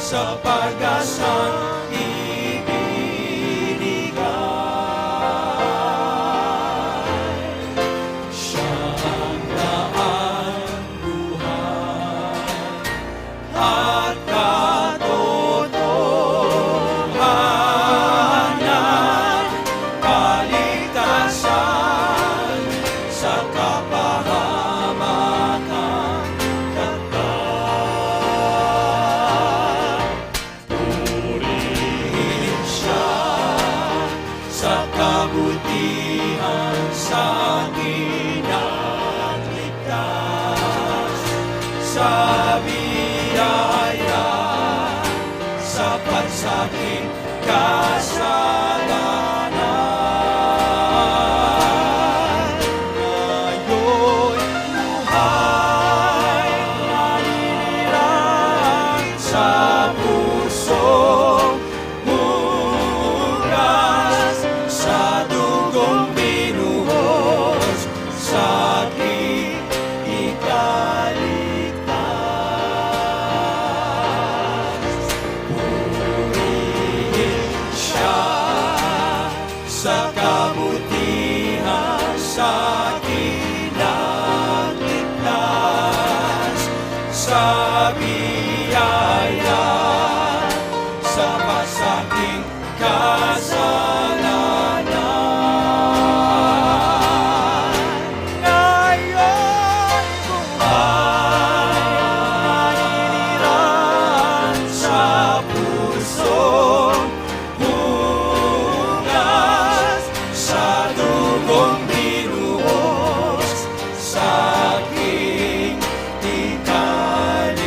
sa pag-asang ibinigay. Siya ang daan, buhay at katotohanan, kaligtasan sa kapahamakan. Purihin siya sa kabutihan, sa ginagligtas, sa biyaya, sapat sa aking kasalanan. Ngayon buhay naninirahan sa pusong hugas, sa dugong binuhos, sa aking ikaligtas. Purihin siya sa kabutihan, sa kinagligtas, sa biyaya, sa pasaking kasalanan. Ngayon buhay naninirahan sa pusong hugas, sa dugong binuhos, sa aking ikaligtas.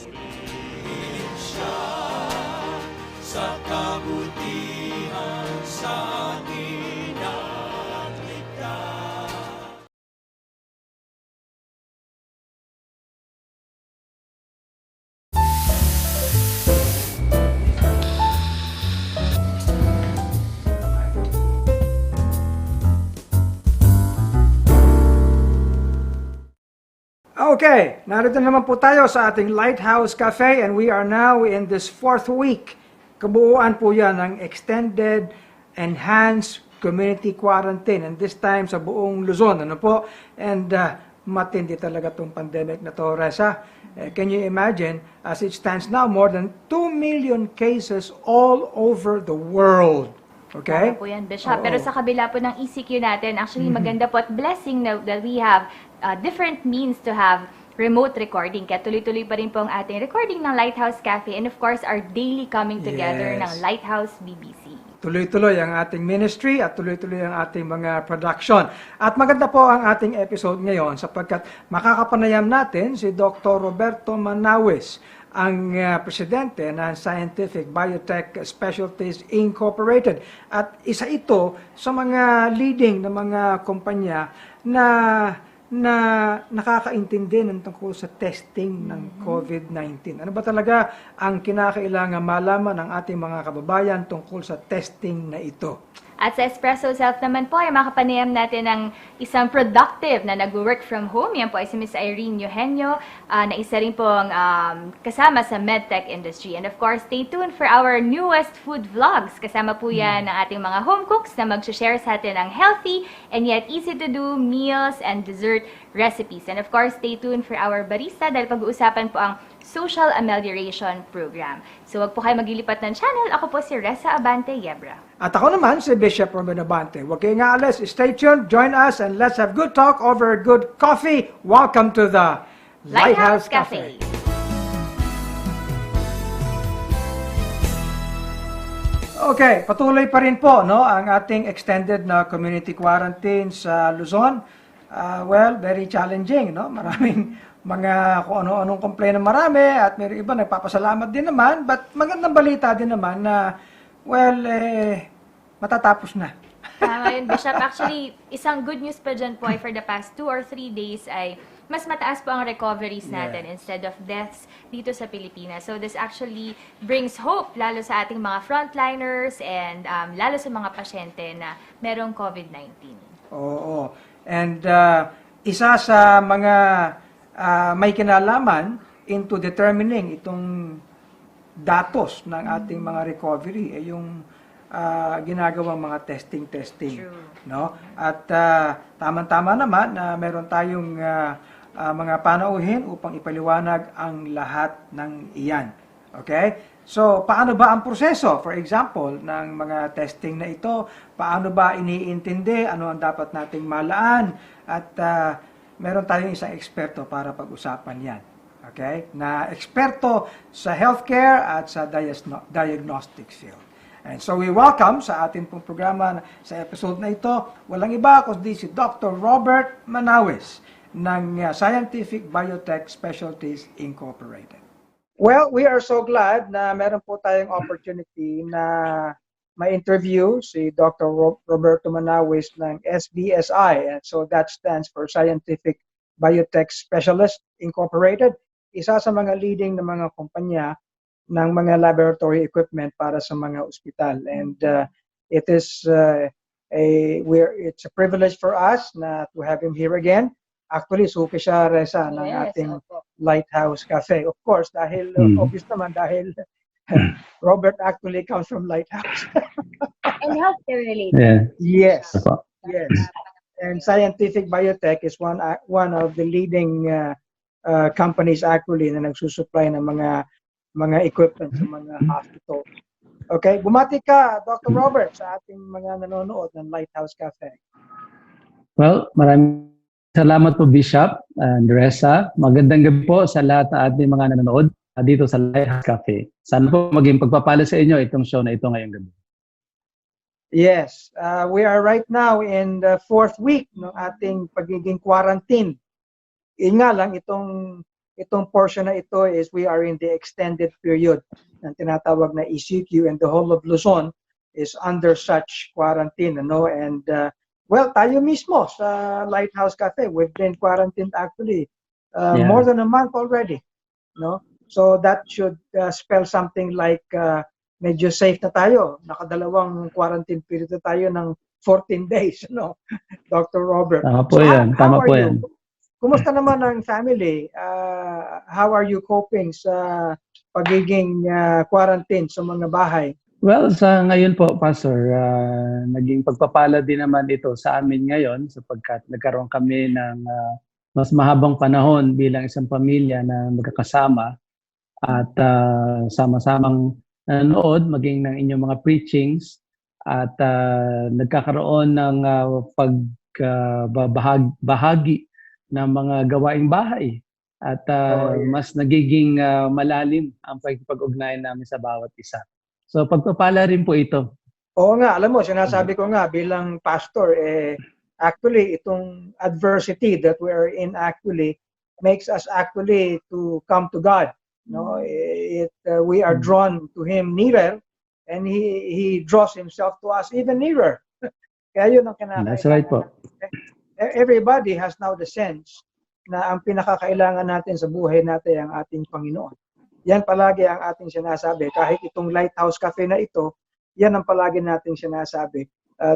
Purihin siya sa kabutihan, sa kinagligtas. Okay, narito naman po tayo sa ating Lighthouse Cafe and we are now in this 4th week. Kabuuan po yan ng extended, enhanced community quarantine and this time sa buong Luzon. Ano po? And matindi talaga itong pandemic na to, Reza. Can you imagine, as it stands now, more than 2 million cases all over the world. Okay? Tama po yan, Bishop. Oo. Pero sa kabila po ng ECQ natin, actually maganda po at blessing na that we have different means to have remote recording. Kaya tuloy-tuloy pa rin po ang ating recording ng Lighthouse Cafe and of course our daily coming together Yes. ng Lighthouse BBC. Tuloy-tuloy ang ating ministry at tuloy-tuloy ang ating mga production. At maganda po ang ating episode ngayon sapagkat makakapanayam natin si Dr. Roberto Manawis, ang presidente ng Scientific Biotech Specialties Incorporated. At isa ito sa mga leading na mga kumpanya na nakakaintindi ng tungkol sa testing ng COVID-19. Ano ba talaga ang kinakailangan malaman ng ating mga kababayan tungkol sa testing na ito? At sa Espresso Self naman po ay makapanayam natin ng isang productive na nag-work from home. Yan po ay si Miss Irene Eugenio na isa rin pong kasama sa medtech industry. And of course, stay tuned for our newest food vlogs. Kasama po yan ng ating mga home cooks na mag-share sa atin ng healthy and yet easy to do meals and dessert recipes. And of course, stay tuned for our barista dahil pag-uusapan po ang Social Amelioration Program. So wag po kayo maglilipat ng channel. Ako po si Reza Abante Yebra. At ako naman si Bishop Robin Abante. Huwag kayong aalis. Stay tuned, join us, and let's have good talk over good coffee. Welcome to the Lighthouse Cafe. Okay, patuloy pa rin po no, ang ating extended na community quarantine sa Luzon. Well, very challenging. No? Maraming mga kung ano-anong complaint na marami at may iba nagpapasalamat din naman. But magandang balita din naman na, well, matatapos na. Tama yun, Bishop. Actually, isang good news pa dyan po ay for the past 2 or 3 days ay mas mataas po ang recoveries natin instead of deaths dito sa Pilipinas. So this actually brings hope lalo sa ating mga frontliners and lalo sa mga pasyente na merong COVID-19. Oo. And isa sa mga may kinalaman into determining itong datos ng ating mga recovery ay yung ginagawang mga testing. True. No? At tama-tama naman na meron tayong mga panauhin upang ipaliwanag ang lahat ng iyan. Okay? So, paano ba ang proseso? For example, ng mga testing na ito, paano ba iniintindi, ano ang dapat nating malaan, at meron tayong isang eksperto para pag-usapan yan. Okay? Na eksperto sa healthcare at sa diagnostic field. And so we welcome sa ating pong programa sa episode na ito, walang iba kundi si Dr. Robert Manawis ng Scientific Biotech Specialties Incorporated. Well, we are so glad na meron po tayong opportunity na ma-interview si Dr. Roberto Manawis ng SBSI. And so that stands for Scientific Biotech Specialist Incorporated. Isa sa mga leading na mga kumpanya ng mga laboratory equipment para sa mga ospital. And it's a privilege for us na to have him here again. Actually, suki siya, Reza, ng ating Lighthouse Cafe. Of course, dahil obvious naman, dahil Robert actually comes from Lighthouse. And healthcare related. Yeah. Yes. Yes. And Scientific Biotech is one of the leading companies actually na nagsusupply ng mga equipment sa mga hospital. Okay, bumati ka, Dr. Robert, sa ating mga nanonood ng Lighthouse Cafe. Well, maraming salamat po, Bishop and Reza. Magandang gabi po sa lahat ng ating mga nanonood dito sa Lighthouse Cafe. Sana po maging pagpapala sa inyo itong show na ito ngayong gabi. Yes, we are right now in the 4th week ng ating pagiging quarantine. Yun nga lang, itong portion na ito is we are in the extended period ng tinatawag na ECQ, and the whole of Luzon is under such quarantine. And well, tayo mismo sa Lighthouse Cafe, we've been quarantined actually more than a month already. So that should spell something like medyo safe na tayo. Nakadalawang quarantine period na tayo ng 14 days, Dr. Robert. Tama po yan. Tama po yan. Kumusta naman ang family? How are you coping sa pagiging quarantine sa mga bahay? Well, sa ngayon po, Pastor, naging pagpapala din naman ito sa amin ngayon sapagkat nagkaroon kami ng mas mahabang panahon bilang isang pamilya na magkakasama at sama-samang nanonood maging ng inyong mga preachings at nagkakaroon ng pagbahagi ng mga gawaing bahay at mas nagiging malalim ang pag-ugnayan namin sa bawat isa. So pagpapala rin po ito. Oo nga, alam mo, sinasabi ko nga bilang pastor, actually itong adversity that we are in actually makes us actually to come to God. We are drawn to Him nearer, and He draws Himself to us even nearer. Kaya yun ang kinakailangan. That's right po. Everybody has now the sense na ang pinakakailangan natin sa buhay natin ang ating Panginoon. Yan palagi ang ating sinasabi. Kahit itong Lighthouse Cafe na ito, yan ang palagi nating sinasabi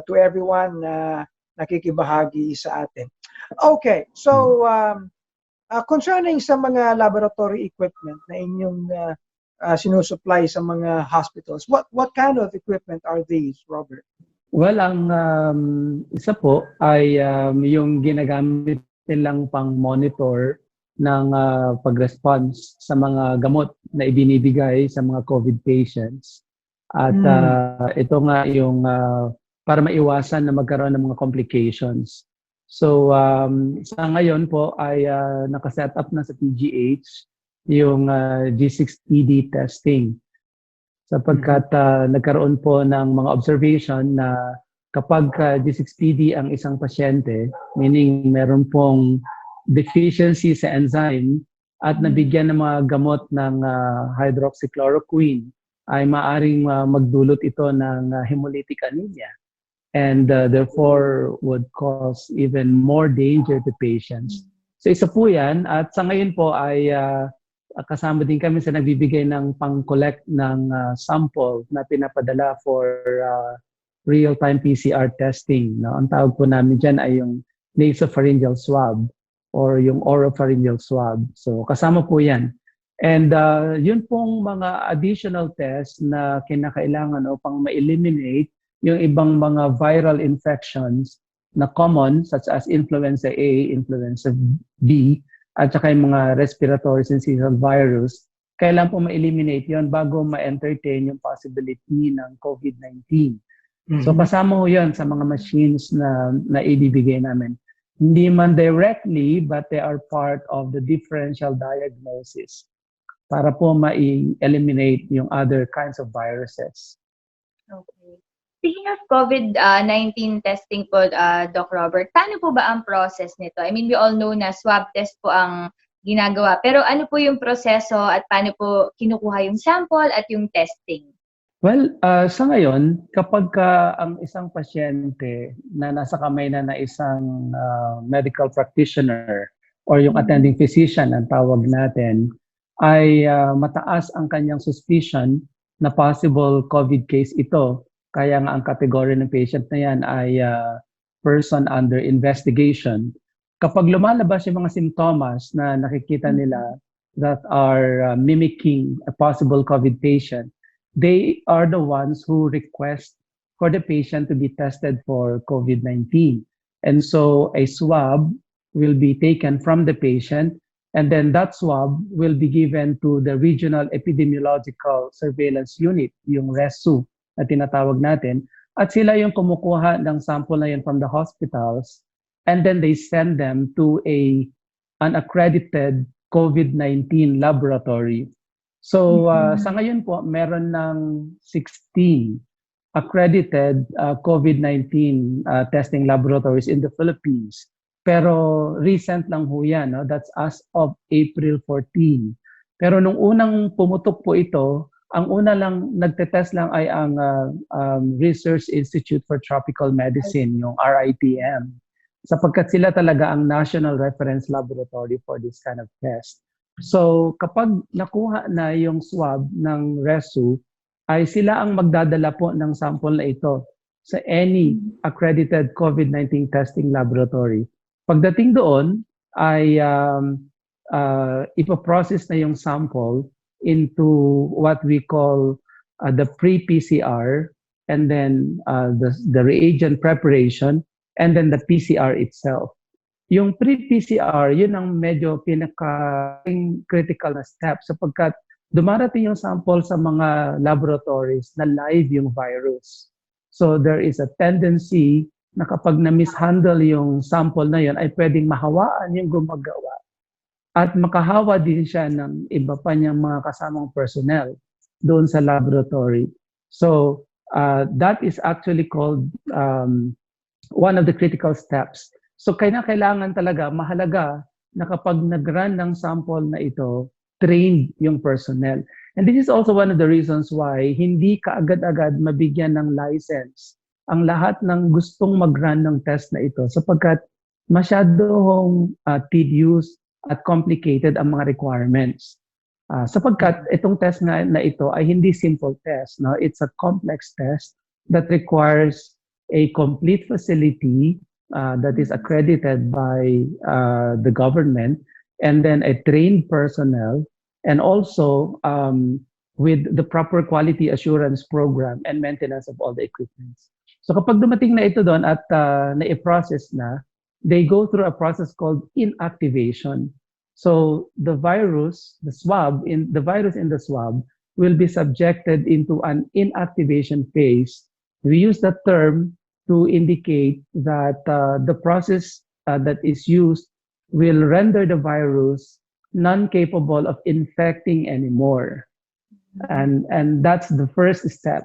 to everyone na nakikibahagi sa atin. Okay, so concerning sa mga laboratory equipment na inyong sinusupply sa mga hospitals, what kind of equipment are these, Robert? Well, ang isa po ay yung ginagamit nilang pang-monitor ng pag-response sa mga gamot na ibinibigay sa mga COVID patients. At ito nga yung para maiwasan na magkaroon ng mga complications. So sa ngayon po ay nakaset up na sa PGH yung G6PD testing. Sapagkat nagkaroon po ng mga observation na kapag G6PD ang isang pasyente, meaning meron pong deficiency sa enzyme at nabigyan ng mga gamot ng hydroxychloroquine, ay maaring magdulot ito ng hemolytic anemia and therefore would cause even more danger to patients. So isa po yan, at sa ngayon po ay kasama din kami sa nagbibigay ng pang-collect ng sample na pinapadala for real-time PCR testing. Ang tawag po namin dyan ay yung nasopharyngeal swab or yung oropharyngeal swab. So kasama po yan. And yun pong mga additional tests na kinakailangan upang ma-eliminate yung ibang mga viral infections na common such as influenza A, influenza B, at saka yung mga respiratory syncytial virus, kailan po ma-eliminate yon bago ma-entertain yung possibility ng COVID-19. So kasama ho yun sa mga machines na ibibigay namin. Hindi man directly, but they are part of the differential diagnosis para po ma-eliminate yung other kinds of viruses. Okay. Speaking of COVID-19 testing po, Doc Robert, paano po ba ang process nito? I mean, we all know na swab test po ang ginagawa. Pero ano po yung proseso at paano po kinukuha yung sample at yung testing? Well, sa ngayon, kapag ang isang pasyente na nasa kamay na isang medical practitioner or yung attending physician ang tawag natin, ay mataas ang kanyang suspicion na possible COVID case ito. Kaya nga ang kategory ng patient na yan ay person under investigation. Kapag lumalabas yung mga simptomas na nakikita nila that are mimicking a possible COVID patient, they are the ones who request for the patient to be tested for COVID-19. And so a swab will be taken from the patient, and then that swab will be given to the Regional Epidemiological Surveillance Unit, yung RESU na tinatawag natin, at sila yung kumukuha ng sample na yun from the hospitals, and then they send them to an accredited COVID-19 laboratory. So sa ngayon po, meron ng 16 accredited COVID-19 testing laboratories in the Philippines. Pero recent lang ho yan, no? That's as of April 14. Pero nung unang pumutok po ito, ang una lang nagtetest lang ay ang Research Institute for Tropical Medicine, yung RITM, sapagkat sila talaga ang national reference laboratory for this kind of test. So kapag nakuha na yung swab ng RESU, ay sila ang magdadala po ng sample na ito sa any accredited COVID-19 testing laboratory. Pagdating doon ay ipoprocess na yung sample into what we call the pre-PCR, and then the reagent preparation, and then the PCR itself. Yung pre-PCR, yun ang medyo pinaka-critical na step sapagkat dumarating yung sample sa mga laboratories na live yung virus. So there is a tendency na kapag na-mishandle yung sample na yun ay pwedeng mahawaan yung gumagawa at makahawa din siya ng iba pa niyang mga kasamang personnel doon sa laboratory. So that is actually called one of the critical steps. So kailangan talaga, mahalaga na kapag nag-run ng sample na ito, trained yung personnel. And this is also one of the reasons why hindi kaagad-agad mabigyan ng license ang lahat ng gustong mag-run ng test na ito sapagkat masyadong tedious at complicated ang mga requirements. Sapagkat itong test na ito ay hindi simple test. No? It's a complex test that requires a complete facility that is accredited by the government, and then a trained personnel, and also with the proper quality assurance program and maintenance of all the equipments. So kapag dumating na ito doon at na-process na, they go through a process called inactivation. So the virus, the virus in the swab will be subjected into an inactivation phase. We use that term to indicate that the process that is used will render the virus non-capable of infecting anymore. And that's the first step.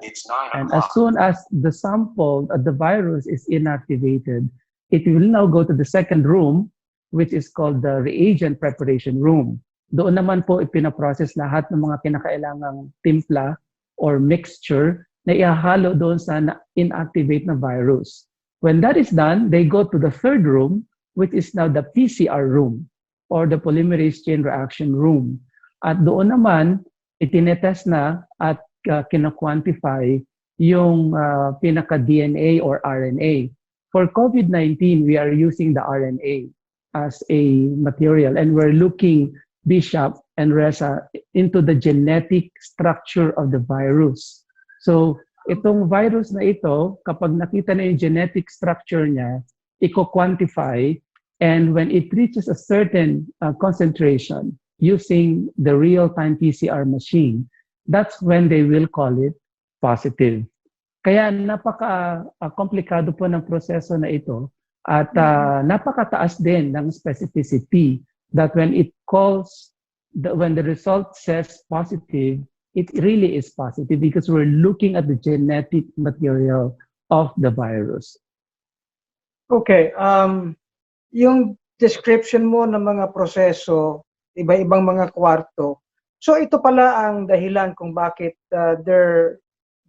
And as soon as the sample, the virus is inactivated, it will now go to the second room, which is called the reagent preparation room. Doon naman po ipinaprocess lahat ng mga kinakailangang timpla or mixture na ihahalo doon sa inactivate na virus. When that is done, they go to the third room, which is now the PCR room or the polymerase chain reaction room. At doon naman, itinetest na at kina-quantify yung pinaka-DNA or RNA. For COVID-19, we are using the RNA as a material, and we're looking, Bishop and Reza, into the genetic structure of the virus. So itong virus na ito, kapag nakita na yung genetic structure niya, i-quantify, and when it reaches a certain concentration using the real-time PCR machine, that's when they will call it positive. Kaya napaka-komplikado po ng proseso na ito at napakataas din ng specificity that when it calls, when the result says positive, it really is positive because we're looking at the genetic material of the virus. Okay, yung description mo ng mga proseso, iba-ibang mga kwarto, so ito pala ang dahilan kung bakit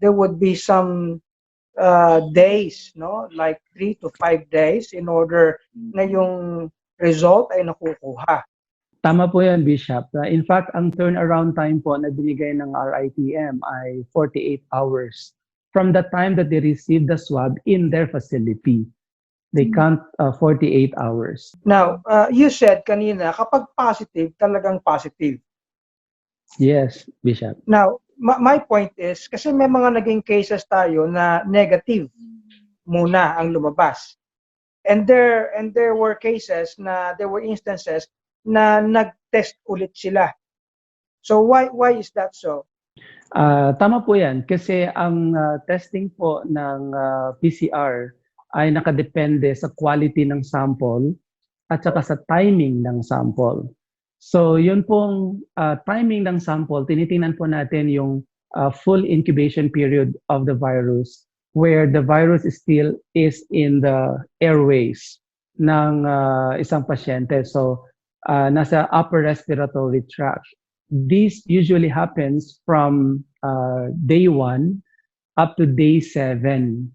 there would be some days, no? Like 3 to 5 days in order na yung result ay nakukuha. Tama po yan, Bishop. In fact, ang turnaround time po na binigay ng RITM ay 48 hours from the time that they receive the swab in their facility. They count 48 hours. Now, you said kanina, kapag positive, talagang positive. Yes, Bishop. Now, my point is, kasi may mga naging cases tayo na negative muna ang lumabas. And there were cases na, there were instances na nag-test ulit sila. So why is that so? Tama po yan. Kasi ang testing po ng PCR ay nakadepende sa quality ng sample at saka sa timing ng sample. So yun pong timing ng sample, tinitingnan po natin yung full incubation period of the virus where the virus still is in the airways ng isang pasyente. So nasa upper respiratory tract. This usually happens from day 1 up to day 7.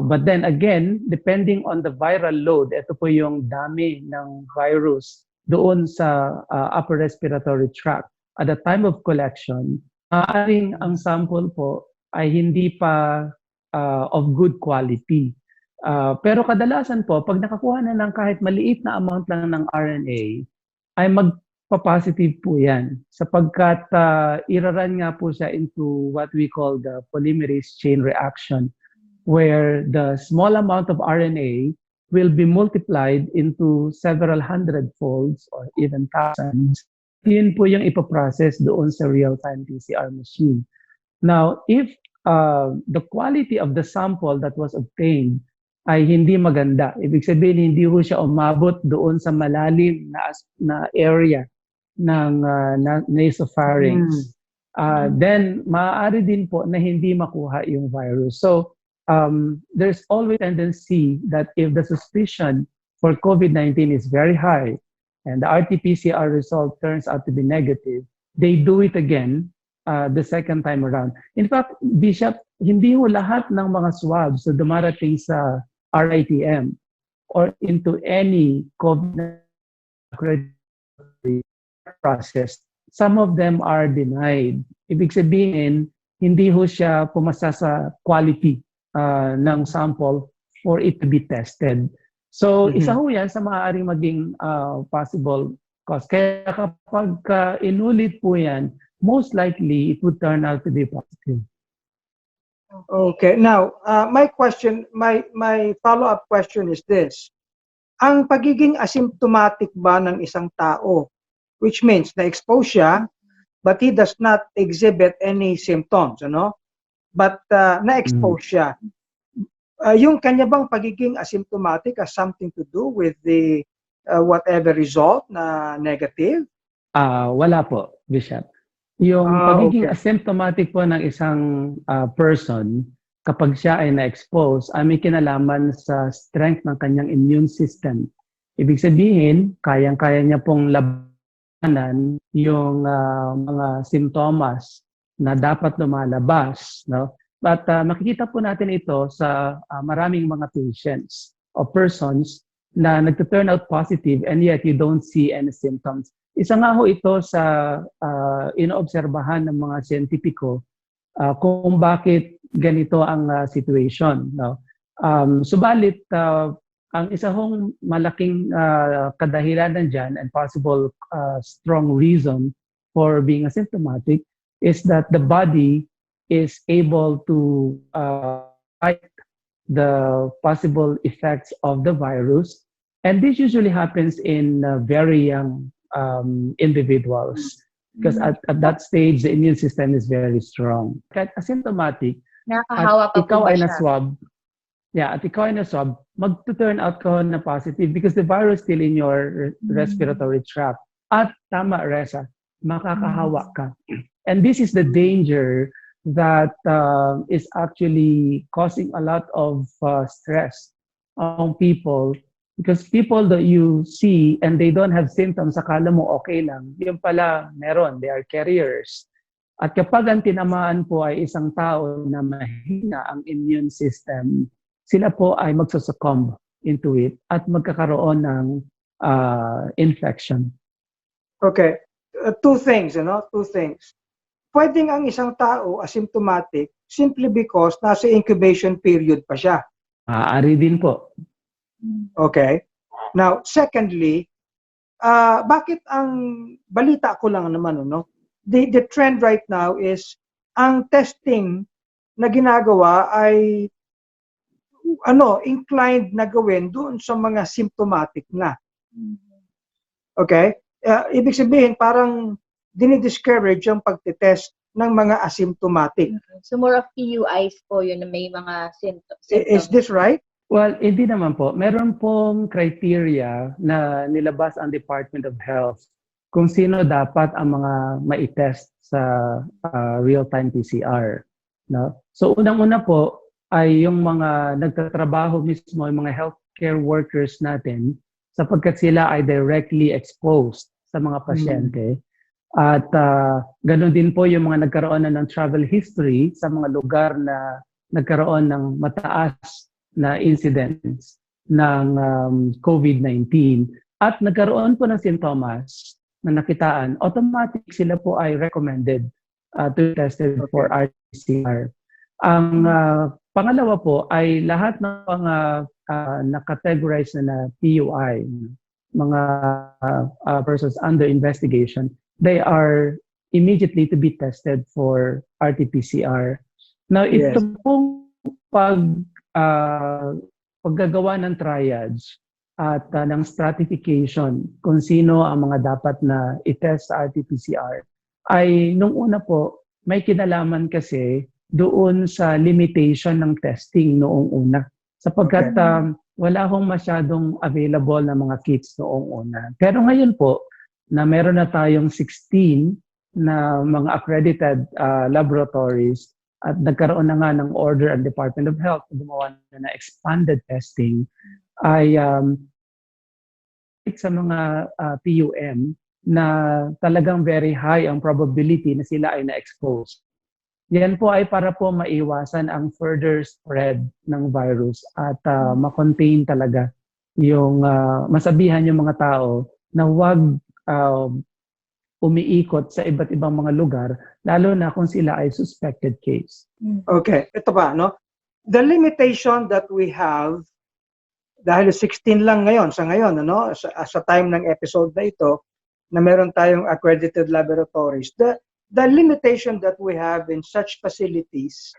But then again, depending on the viral load, ito po yung dami ng virus doon sa upper respiratory tract. At the time of collection, maaaring ang sample po ay hindi pa of good quality. Pero kadalasan po, pag nakakuha na ng kahit maliit na amount lang ng RNA, ay magpa-positive po yan. Sapagkat iraran nga po siya into what we call the polymerase chain reaction, where the small amount of RNA will be multiplied into several hundred folds or even thousands. Yun po yung ipaprocess doon sa real-time PCR machine. Now, if the quality of the sample that was obtained ay hindi maganda, ibig sabihin hindi po siya umabot doon sa malalim na area ng nasopharynx, then maaari din po na hindi makuha yung virus. So, there's always a tendency that if the suspicion for COVID-19 is very high and the RT-PCR result turns out to be negative, they do it again the second time around. In fact, Bishop, hindi ho lahat ng mga swabs na dumarating sa RITM or into any COVID-19 process, some of them are denied. Ibig sabihin, hindi ho siya pumasa sa quality ng sample for it to be tested. So, isa ho yan sa maaaring maging possible cause. Kaya kapag inulit po yan, most likely it would turn out to be positive. Okay. Now, my follow-up question is this. Ang pagiging asymptomatic ba ng isang tao, which means na-expose siya, but he does not exhibit any symptoms, ano? But na-expose siya. Yung kanya bang pagiging asymptomatic has something to do with the whatever result na negative? Wala po, Bishop. Yung pagiging asymptomatic po ng isang person, kapag siya ay na-expose, may kinalaman sa strength ng kanyang immune system. Ibig sabihin, kayang-kaya niya pong labanan yung mga simptomas na dapat lumalabas, no? But makikita po natin ito sa maraming mga patients o persons na nagto-turn out positive and yet you don't see any symptoms. Isa nga ho ito sa inoobserbahan ng mga siyentipiko kung bakit ganito ang situation, no? Subalit, ang isa hong malaking kadahilanan dyan and possible strong reason for being asymptomatic is that the body is able to fight the possible effects of the virus. And this usually happens in very young individuals because at that stage, the immune system is very strong. Kahit asymptomatic, Nakakahawa pa po ikaw ba ay siya? na-swab, at ikaw ay na-swab, mag-turn out ka na positive because the virus still in your respiratory tract. At tama, Reza, makakahawa ka. And this is the danger that is actually causing a lot of stress on people because people that you see and they don't have symptoms, akala mo okay lang. Yung pala, meron, they are carriers. At kapag ang tinamaan po ay isang tao na mahina ang immune system, sila po ay magsusuccumb into it at magkakaroon ng infection. Okay. Two things, two things. Pwedeng ang isang tao asymptomatic simply because nasa incubation period pa siya. Maaari din po. Okay. Now, secondly, bakit ang balita ko lang naman, the trend right now is ang testing na ginagawa ay inclined na gawin doon sa mga symptomatic na. Okay? Ibig sabihin, parang dinidiscourage yung pagtitest ng mga asymptomatic. So more of PUIs po yun na may mga symptoms. Is this right? Well, hindi naman po. Meron pong criteria na nilabas ang Department of Health kung sino dapat ang mga mai-test sa real-time PCR. No? So unang-una po ay yung mga nagtatrabaho mismo, yung mga healthcare workers natin sapagkat sila ay directly exposed sa mga pasyente. At ganoon din po yung mga nagkaroon na ng travel history sa mga lugar na nagkaroon ng mataas na incidents ng COVID-19 at nagkaroon po ng sintomas na nakitaan, automatic sila po ay recommended to be tested for RT-PCR. Ang pangalawa po ay lahat ng mga nakategorize na PUI, mga persons under investigation, they are immediately to be tested for RT-PCR. Now, ito pong paggagawa ng triage at ng stratification kung sino ang mga dapat na i-test sa RT-PCR ay nung una po may kinalaman kasi doon sa limitation ng testing noong una sapagkat wala akong masyadong available na mga kits noong una. Pero ngayon po na meron na tayong 16 na mga accredited laboratories at nagkaroon na nga ng order ang Department of Health na gumawa na expanded testing ay sa mga PUM na talagang very high ang probability na sila ay na-expose. Yan po ay para po maiwasan ang further spread ng virus at ma-contain talaga yung masabihan yung mga tao na huwag umiikot sa iba't ibang mga lugar, lalo na kung sila ay suspected case. Okay, ito ba, The limitation that we have, dahil 16 lang ngayon, sa time ng episode na ito, na meron tayong accredited laboratories, the limitation that we have in such facilities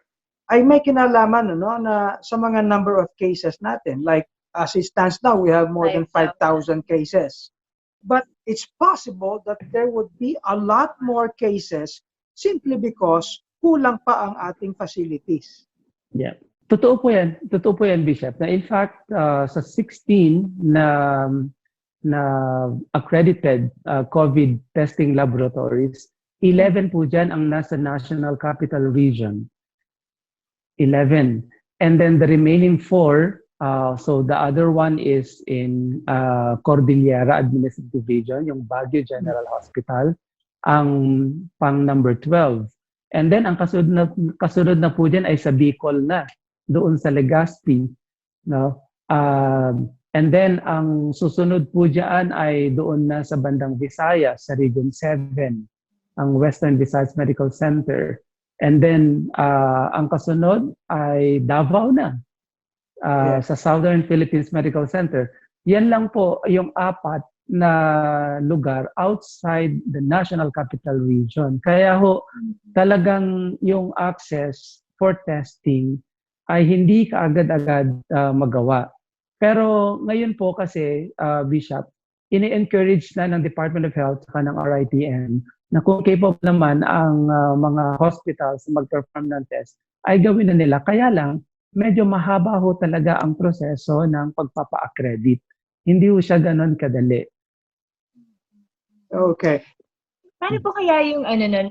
ay may kinalaman, na sa mga number of cases natin. Like, as it stands now, we have more than 5,000 cases. But it's possible that there would be a lot more cases simply because kulang pa ang ating facilities. Yeah. Totoo po yan, Bishop. Na in fact, sa 16 na accredited COVID testing laboratories, 11 po dyan ang nasa National Capital Region. 11. And then the remaining 4, so the other one is in Cordillera Administrative Region, yung Baguio General Hospital, ang pang number 12. And then ang kasunod na po dyan ay sa Bicol na, doon sa Legazpi. No? And then ang susunod po dyan ay doon na sa bandang Visayas, sa Region 7, ang Western Visayas Medical Center. And then ang kasunod ay Davao na. Yes. sa Southern Philippines Medical Center. Yan lang po yung 4 na lugar outside the National Capital Region. Kaya ho, talagang yung access for testing ay hindi kaagad-agad magawa. Pero ngayon po kasi, Bishop, ini-encourage na ng Department of Health at ng RITM na kung capable naman ang mga hospitals mag-perform ng test, ay gawin na nila. Kaya lang, medyo mahaba ho talaga ang proseso ng pagpapa-accredit. Hindi ho siya ganon kadali. Okay. Paano po kaya yung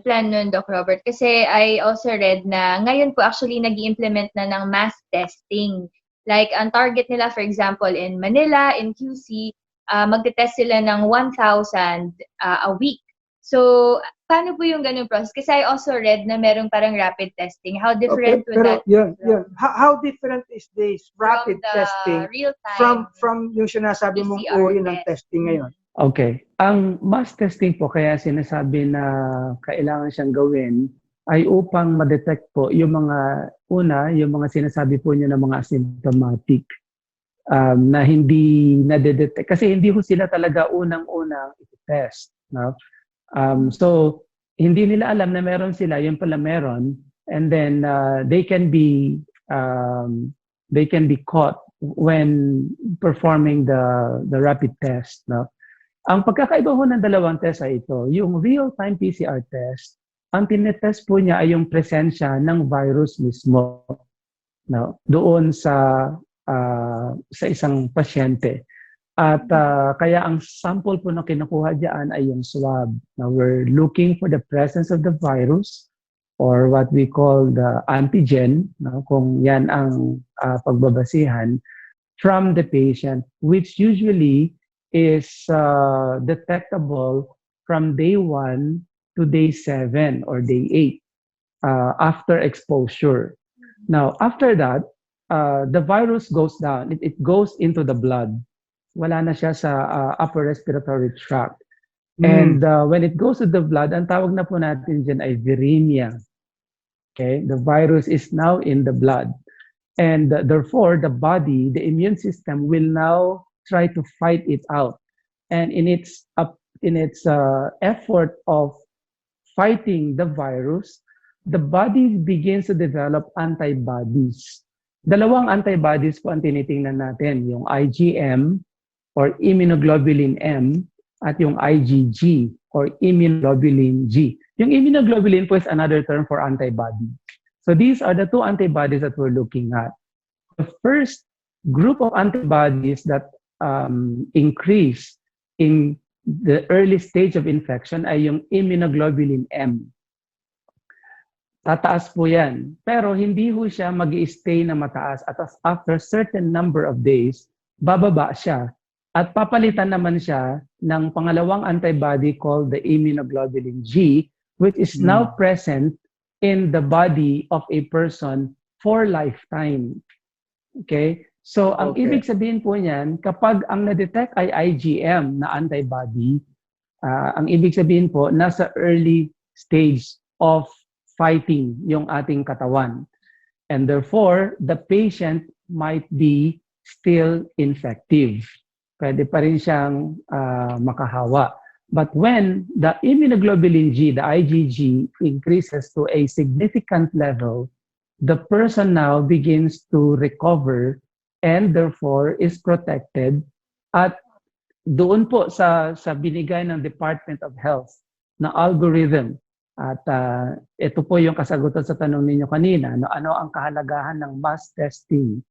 plan nun, Doc Robert? Kasi I also read na ngayon po actually nag-i-implement na ng mass testing. Like, ang target nila, for example, in Manila, in QC, magte-test sila ng 1,000 a week. So, paano po yung ganung process? Kasi I also read na merong parang rapid testing. How different would Pero that yun. How different is this rapid the testing real-time from yung sinasabi mong PCR uri ng test? testing ngayon? Okay. Ang mass testing po kaya sinasabi na kailangan siyang gawin ay upang ma-detect po yung mga sinasabi po niyo na mga asymptomatic na hindi na-detect. Kasi hindi ho sila talaga unang-unang i-test. No? So, hindi nila alam na meron sila, yun pala meron, and then they can be caught when performing the rapid test. No? Ang pagkakaiba ho ng dalawang test ay ito. Yung real-time PCR test, ang tinetest po niya ay yung presensya ng virus mismo, no? Doon sa isang pasyente. At kaya ang sample po na kinukuha diyan ay yung swab. Now we're looking for the presence of the virus or what we call the antigen, no? Kung yan ang pagbabasihan from the patient, which usually is detectable from day 1 to day 7 or day 8 after exposure. Now, after that, the virus goes down. It goes into the blood. Wala na siya sa upper respiratory tract. And when it goes to the blood, ang tawag na po natin dyan ay viremia. Okay? The virus is now in the blood. And therefore, the body, the immune system will now try to fight it out. And in its effort of fighting the virus, the body begins to develop antibodies. Dalawang antibodies po ang tinitingnan natin, yung IgM or immunoglobulin M at yung IgG or immunoglobulin G. Yung immunoglobulin po is another term for antibody. So these are the 2 antibodies that we're looking at. The first group of antibodies that increase in the early stage of infection ay yung immunoglobulin M. Tataas po yan. Pero hindi ho siya mag-i-stay na mataas. At after certain number of days, bababa siya. At papalitan naman siya ng pangalawang antibody called the immunoglobulin G, which is now present in the body of a person for lifetime. Okay? So, ang ibig sabihin po niyan, kapag ang na-detect ay IgM na antibody, ang ibig sabihin po, nasa early stage of fighting yung ating katawan. And therefore, the patient might be still infective. Pwede pa rin siyang makahawa. But when the immunoglobulin G, the IgG, increases to a significant level, the person now begins to recover and therefore is protected. At doon po sa binigay ng Department of Health na algorithm. At ito po yung kasagutan sa tanong ninyo kanina, ano ang kahalagahan ng mass testing.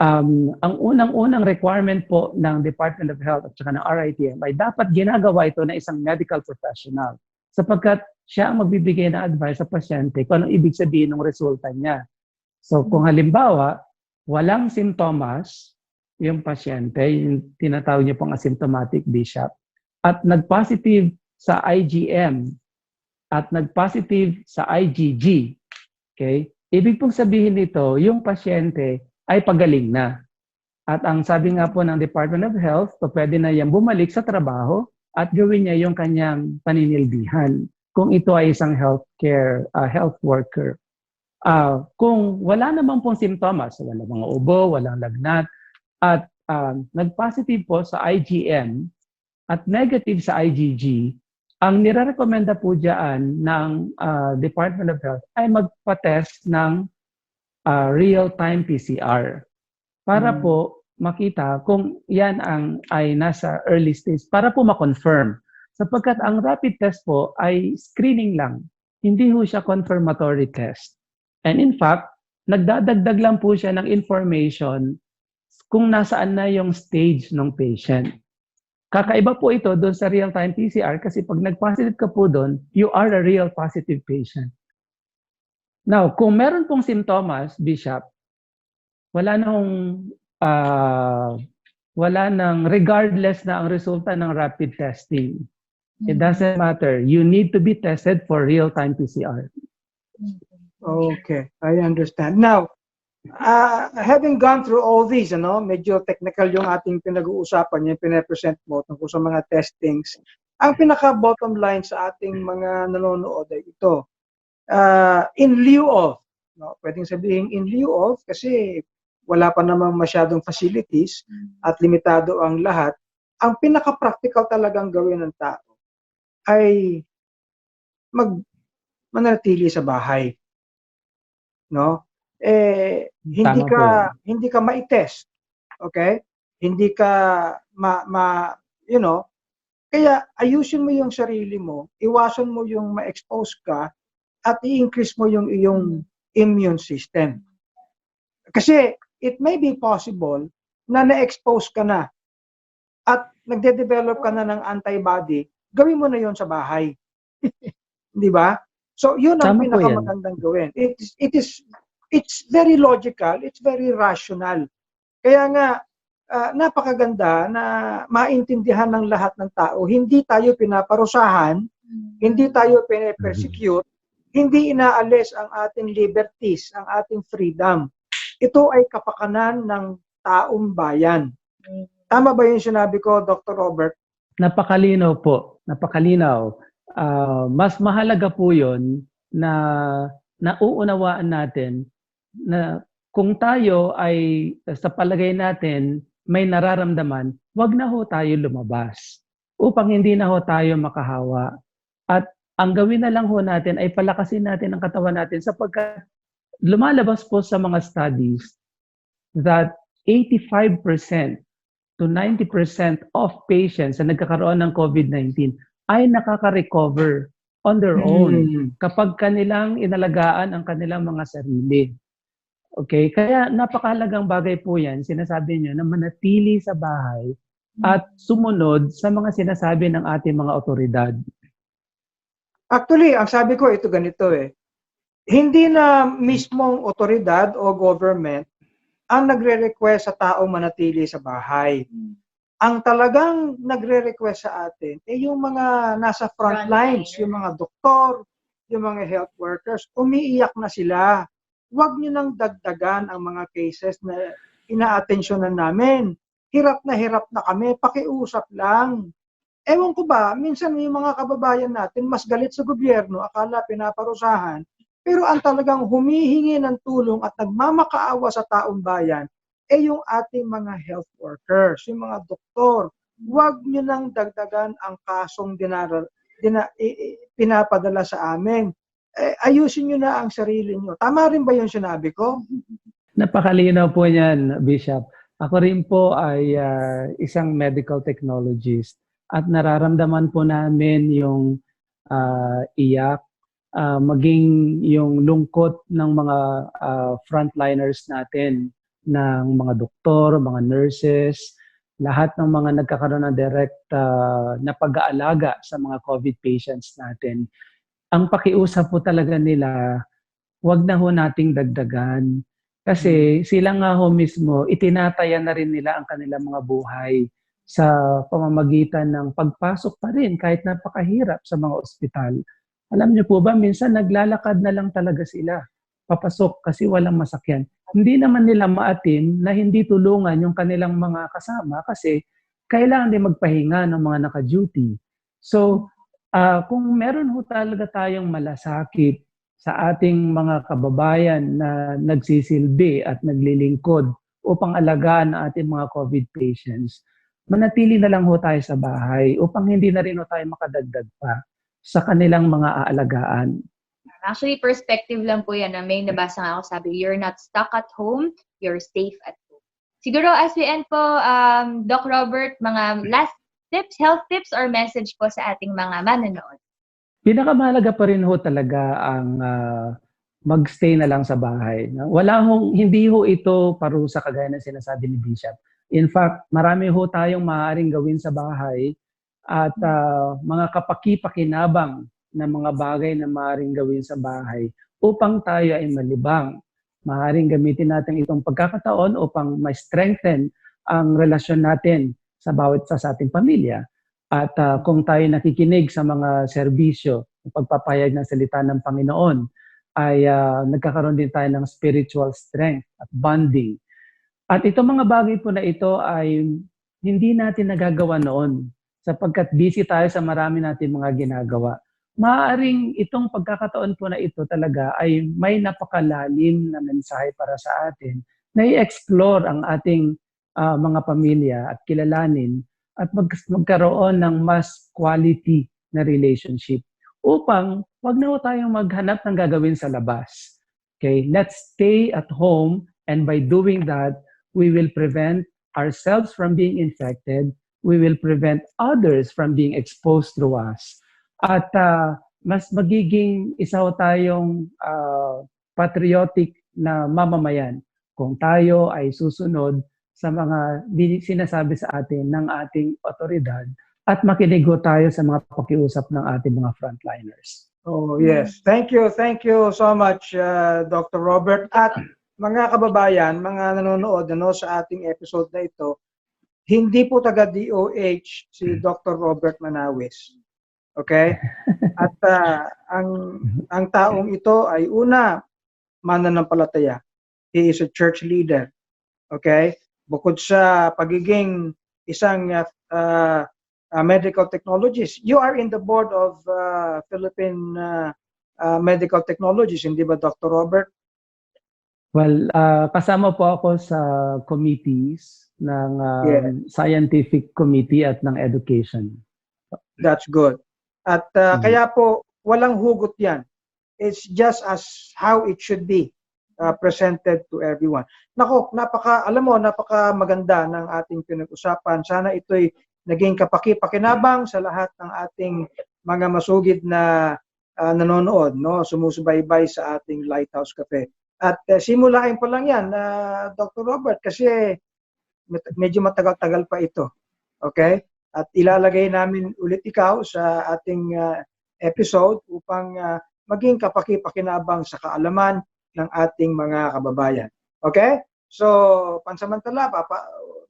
Ang unang-unang requirement po ng Department of Health at saka ng RITM ay dapat ginagawa ito na isang medical professional sapagkat siya ang magbibigay ng advice sa pasyente kung anong ibig sabihin ng resulta niya. So kung halimbawa, walang simptomas yung pasyente, yung tinatawag niyo pong asymptomatic bishop, at nag-positive sa IgM at nag-positive sa IgG, okay? Ibig pong sabihin nito, yung pasyente ay pagaling na. At ang sabi nga po ng Department of Health, pwede na yan bumalik sa trabaho at gawin niya yung kanyang paninilbihan kung ito ay isang health worker. Kung wala naman pong simptomas, wala mga ubo, walang lagnat, at nag-positive po sa IgM at negative sa IgG, ang nire-recommenda po dyan ng Department of Health ay magpa-test ng real-time PCR para po makita kung yan ay nasa early stage para po ma-confirm. Sapagkat ang rapid test po ay screening lang, hindi ho siya confirmatory test. And in fact, nagdadagdag lang po siya ng information kung nasaan na yung stage ng patient. Kakaiba po ito doon sa real-time PCR kasi pag nag-positive ka po doon, you are a real positive patient. Now, kung meron pong simptomas, Bishop, wala nang regardless na ang resulta ng rapid testing. It doesn't matter. You need to be tested for real-time PCR. Okay, I understand. Now, having gone through all these, medyo technical yung ating pinag-uusapan, yung pinapresent mo tungkol sa mga testings. Ang pinaka-bottom line sa ating mga nanonood ay ito. In lieu of, pwedeng sabihin in lieu of, kasi wala pa namang masyadong facilities at limitado ang lahat, ang pinaka-practical talagang gawin ng tao ay manatili sa bahay. No? Hindi ka mai-test. Okay? Hindi ka kaya ayusin mo yung sarili mo, iwasan mo yung ma-expose ka at i-increase mo yung iyong immune system. Kasi it may be possible na na-expose ka na at nagde-develop ka na ng antibody, gawin mo na yon sa bahay. Di ba? So, yun ang pinakamagandang gawin. It's very logical, it's very rational. Kaya nga, napakaganda na maintindihan ng lahat ng tao. Hindi tayo pinaparusahan, hindi tayo pinapersecute, hindi inaalis ang ating liberties, ang ating freedom. Ito ay kapakanan ng taong bayan. Tama ba yung sinabi ko, Dr. Robert? Napakalinaw po. Napakalinaw. Mas mahalaga po yun na nauunawaan natin na kung tayo ay sa palagay natin may nararamdaman, wag na ho tayo lumabas upang hindi na ho tayo makahawa. At ang gawin na lang ho natin ay palakasin natin ang katawan natin sapagkat lumalabas po sa mga studies that 85% to 90% of patients na nagkakaroon ng COVID-19 ay nakaka-recover on their own kapag kanilang inalagaan ang kanilang mga sarili. Okay? Kaya napakahalagang bagay po yan, sinasabi niyo, na manatili sa bahay at sumunod sa mga sinasabi ng ating mga otoridad. Actually, ang sabi ko, ito ganito hindi na mismong otoridad o government ang nagre-request sa tao manatili sa bahay. Ang talagang nagre-request sa atin ay yung mga nasa front lines, yung mga doktor, yung mga health workers, umiiyak na sila. Huwag nyo nang dagdagan ang mga cases na ina-attensyonan namin. Hirap na kami, pakiusap lang. Ewan ko ba, minsan yung mga kababayan natin mas galit sa gobyerno, akala pinaparusahan, pero ang talagang humihingi ng tulong at nagmamakaawa sa taong bayan, yung ating mga health workers, yung mga doktor. Huwag nyo nang dagdagan ang kasong pinapadala sa amin. Ayusin nyo na ang sarili nyo. Tama rin ba yung sinabi ko? Napakalinaw po niyan, Bishop. Ako rin po ay isang medical technologist at nararamdaman po namin yung iyak, maging yung lungkot ng mga frontliners natin, ng mga doktor, mga nurses, lahat ng mga nagkakaroon ng direct na pag-aalaga sa mga COVID patients natin. Ang pakiusap po talaga nila, wag na ho nating dagdagan. Kasi sila nga ho mismo, itinataya na rin nila ang kanilang mga buhay sa pamamagitan ng pagpasok pa rin kahit napakahirap sa mga ospital. Alam niyo po ba, minsan naglalakad na lang talaga sila papasok kasi walang masakyan. Hindi naman nila maatim na hindi tulungan yung kanilang mga kasama kasi kailangan din magpahinga ng mga naka-duty. So, kung meron ho talaga tayong malasakit sa ating mga kababayan na nagsisilbi at naglilingkod upang alagaan ang ating mga COVID patients, manatili na lang ho tayo sa bahay upang hindi na rin ho tayo makadagdag pa sa kanilang mga aalagaan. Actually, perspective lang po yan. May nabasa nga ako, sabi, you're not stuck at home, you're safe at home. Siguro as we end po, Doc Robert, mga last tips, health tips or message po sa ating mga manonood? Pinakamahalaga pa rin ho talaga ang magstay na lang sa bahay. Hindi ho ito parusa kagaya ng sinasabi ni Bishop. In fact, marami ho tayong maaaring gawin sa bahay at mga kapaki-pakinabang na mga bagay na maaaring gawin sa bahay upang tayo ay malibang. Maaaring gamitin natin itong pagkakataon upang ma-strengthen ang relasyon natin sa bawat sa ating pamilya. At kung tayo nakikinig sa mga serbisyo, pagpapahayag ng salita ng Panginoon, ay nagkakaroon din tayo ng spiritual strength at bonding. At itong mga bagay po na ito ay hindi natin nagagawa noon sapagkat busy tayo sa marami natin mga ginagawa. Maaaring itong pagkakataon po na ito talaga ay may napakalalim na mensahe para sa atin na i-explore ang ating mga pamilya at kilalanin at magkaroon ng mas quality na relationship upang wag na tayong maghanap ng gagawin sa labas. Okay, let's stay at home, and by doing that, we will prevent ourselves from being infected, we will prevent others from being exposed through us. At mas magiging isa tayong patriotic na mamamayan kung tayo ay susunod sa mga sinasabi sa atin ng ating otoridad at makinig tayo sa mga pakiusap ng ating mga frontliners. Oh, yes. Thank you so much, Dr. Robert. At mga kababayan, mga nanonood sa ating episode na ito, hindi po taga DOH si Dr. Robert Manawis. Okay? At ang taong ito ay una, mananampalataya. He is a church leader. Okay? Bukod sa pagiging isang medical technologist, you are in the board of Philippine Medical Technologies, hindi ba, Dr. Robert? Well, kasama po ako sa committees ng scientific committee at ng education. That's good. At kaya po, walang hugot yan. It's just as how it should be presented to everyone. Nako, alam mo, napaka maganda ng ating pinag-usapan. Sana ito'y naging kapaki-pakinabang sa lahat ng ating mga masugid na nanonood, sumusubaybay sa ating Lighthouse Cafe. At simulain pa lang yan, Dr. Robert, kasi medyo matagal-tagal pa ito. Okay? At ilalagay namin ulit ikaw sa ating episode upang maging kapaki-pakinabang sa kaalaman ng ating mga kababayan. Okay? So, pansamantala,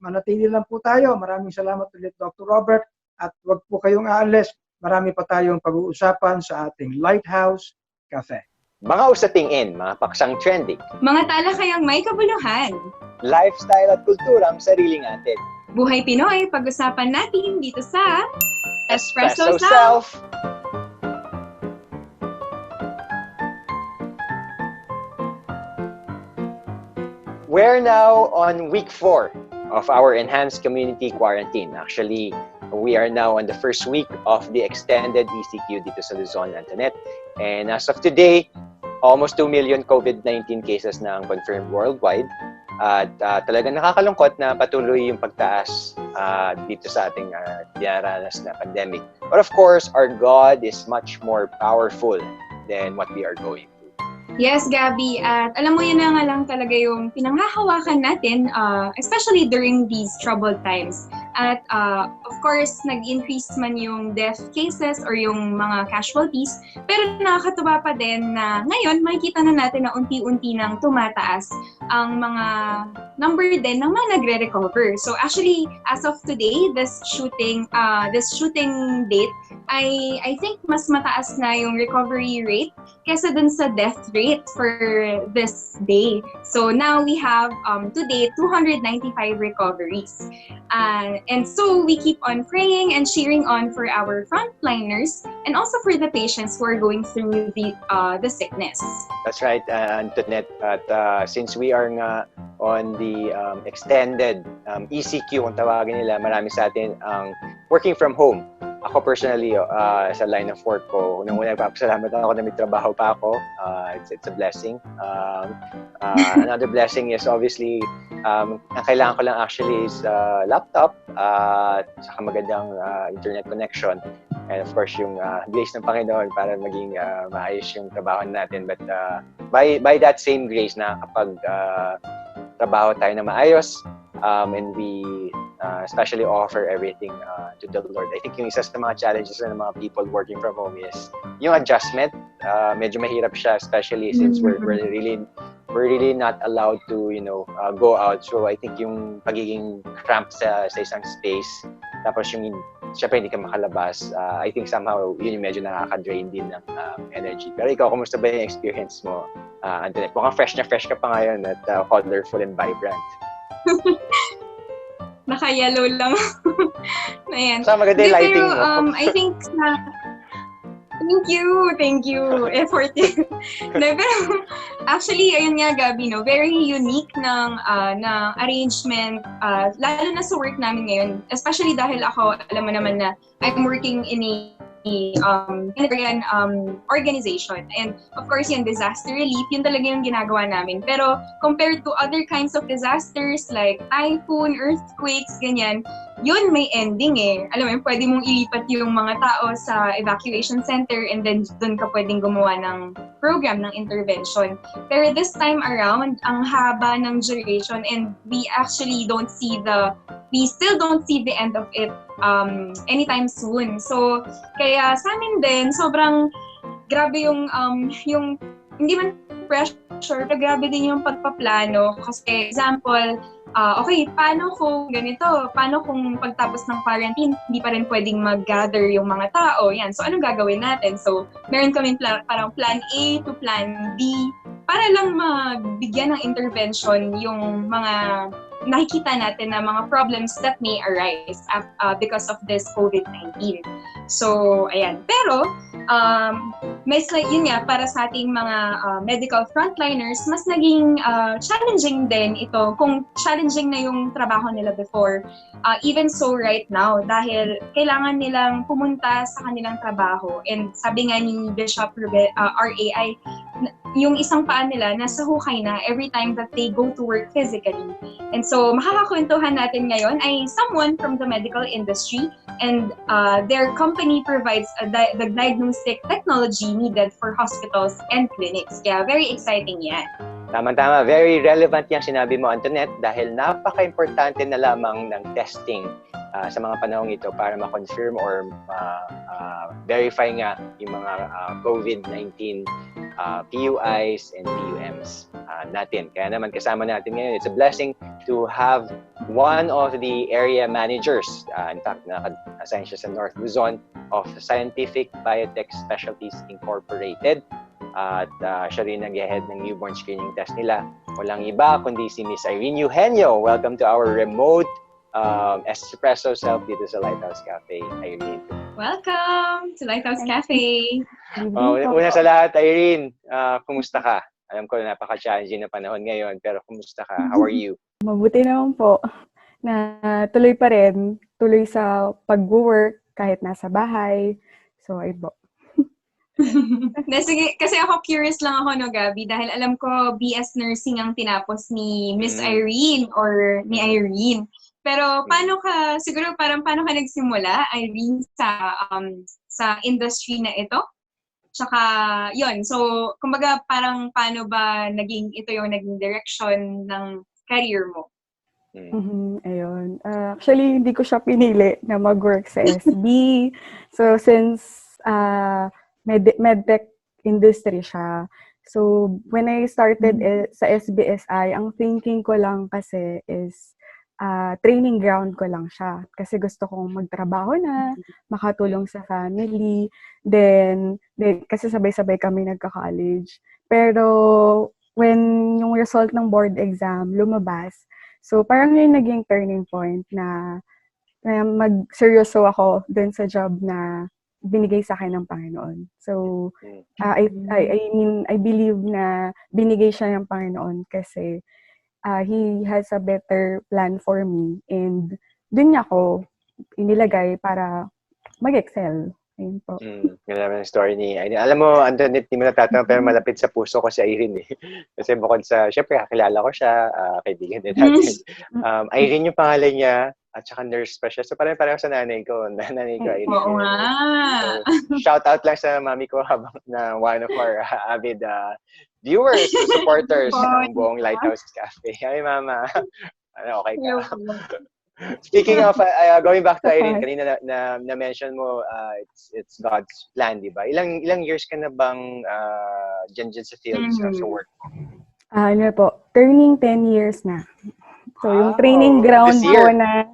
manatili lang po tayo. Maraming salamat ulit, Dr. Robert. At huwag po kayong aalis. Marami pa tayong pag-uusapan sa ating Lighthouse Cafe. Mga usating-in, mga paksang trending, Mga talakayang may kabuluhan. lifestyle at kulturang sariling atin. Buhay Pinoy, pag-usapan natin dito sa Espresso South. Self! We're now on week 4 of our enhanced community quarantine. Actually, we are now on the first week of the extended ECQ dito sa Luzon, Antoinette. And as of today, almost 2 million COVID-19 cases na ang confirmed worldwide. At talagang nakakalungkot na patuloy yung pagtaas dito sa ating dinaranas na pandemic. But of course, our God is much more powerful than what we are going through. Yes, Gabby. At alam mo, yun na nga lang talaga yung pinanghahawakan natin, especially during these troubled times. At of course, nag-increase man yung death cases or yung mga casualties, pero nakakatuwa pa din na ngayon makikita na natin na unti-unti nang tumataas ang mga number din ng mga nagre-recover. So actually, as of today, this shooting date, I think mas mataas na yung recovery rate kesa dun sa death rate for this day. So now we have to date 295 recoveries. And so we keep on praying and cheering on for our frontliners and also for the patients who are going through the sickness. That's right, Antoinette. At since we are nga on the extended ECQ, kung tawagin nila, marami sa atin ang working from home. Ako personally, sa line of work ko, unang-una nagpapasalamat ako na may trabaho pa ako. It's a blessing. Another blessing is obviously, ang kailangan ko lang actually is laptop at saka magandang internet connection. And of course, yung grace ng Panginoon para maging maayos yung trabaho natin. But by that same grace na kapag trabaho tayo na maayos, and we especially offer everything to the Lord. I think yung isa sa mga challenges ng mga people working from home is yung adjustment. Medyo mahirap siya, especially since we're really not allowed to go out. So I think yung pagiging cramped sa isang space, tapos yung syempre hindi ka makalabas, I think somehow yun yung medyo nakaka-drain din ng energy. Pero ikaw, kumusta ba yung experience mo, Antoinette? Mukhang fresh na fresh ka pa ngayon at colorful and vibrant. Naka-yellow lang. Ayan. Sa maganda yung lighting pero, mo. I think Thank you. Effort yun. Pero, actually, ayun nga, Gabi, no? Very unique ng arrangement, lalo na sa work namin ngayon. Especially dahil ako, alam mo naman na I'm working in a organization. And of course, yung disaster relief, yun talaga yung ginagawa namin. Pero compared to other kinds of disasters like typhoon, earthquakes, ganyan, yun may ending eh. Alam mo, pwede mong ilipat yung mga tao sa evacuation center and then dun ka pwedeng gumawa ng program ng intervention. Pero this time around, ang haba ng duration and we still don't see the end of it anytime soon. So, kaya sa amin din, sobrang grabe yung hindi man pressure, pero grabe din yung pagpaplano. Kasi, example, okay, paano kung ganito? Paano kung pagtapos ng quarantine, hindi pa rin pwedeng mag-gather yung mga tao? Yan. So, anong gagawin natin? So, meron kaming parang plan A to plan B para lang magbigyan ng intervention yung mga nakikita natin na mga problems that may arise because of this COVID-19. So, ayan. Pero, yun nga, para sa ating mga medical frontliners, mas naging challenging din ito kung challenging na yung trabaho nila before. Even so right now, dahil kailangan nilang pumunta sa kanilang trabaho. And sabi nga ni Bishop RAI, yung isang paa nila nasa hukay na every time that they go to work physically. And so, makakakwentuhan natin ngayon ay someone from the medical industry and their company provides the diagnostic technology needed for hospitals and clinics. Kaya very exciting yan. Tama-tama. Very relevant yung sinabi mo, Antoinette, dahil napaka-importante na lamang ng testing sa mga panahong ito para ma-confirm or verify nga yung mga COVID-19 PUIs and PUMs natin. Kaya naman kasama natin ngayon, it's a blessing to have one of the area managers, in fact, naka-assign siya sa North Luzon of Scientific Biotech Specialties Incorporated. At siya rin nag-head ng newborn screening test nila. Walang iba kundi si Miss Irene Eugenio. Welcome to our remote espresso self dito sa Lighthouse Cafe, Irene. Welcome to Lighthouse Cafe. Una sa lahat, Irene, kumusta ka? Alam ko napaka-challenging na panahon ngayon, pero kumusta ka? How are you? Mabuti naman po na tuloy pa rin, tuloy sa pag-work kahit nasa bahay. So, ay po. Sige, kasi ako curious lang ako, no, Gabi, dahil alam ko BS Nursing ang tinapos ni Miss Irene or ni Irene. Pero paano ka nagsimula, Irene, sa industry na ito? Tsaka, yun. So, kumbaga, parang paano ba ito yung naging direction ng career mo? Ayun. Actually, hindi ko siya pinili na mag-work sa SB. So, since medtech industry siya. So, when I started sa SBSI, ang thinking ko lang kasi is training ground ko lang siya. Kasi gusto kong magtrabaho na, makatulong sa family. Then kasi sabay-sabay kami nagka-college. Pero, when yung result ng board exam lumabas, so parang yung naging turning point na na magseryoso ako dun sa job na binigay sa akin ng Panginoon. So, I believe na binigay siya ng Panginoon kasi He has a better plan for me and dun niya ako inilagay para mag-excel. Ayun po. Ganda naman ang story ni Irene. Alam mo, Anton, hindi mo natatanong pero malapit sa puso ko si Irene eh. Kasi bukod sa, syempre, kakilala ko siya, kaibigan din natin. Irene yung pangalan niya, at saka nurse pa siya. So pareho sa nanay ko. Nanay ko, Irene. Oo nga. So, shout out lang sa mami ko habang na one of our avid viewers, supporters ng buong Lighthouse Cafe. Hi, Mama. Ano, okay ka? Speaking of, going back to Irene, kanina na-mention mo, it's God's plan, di ba? Ilang years ka na bang dyan sa field, sa work mo? Ano po, turning 10 years na. So, yung training ground this year? ko na,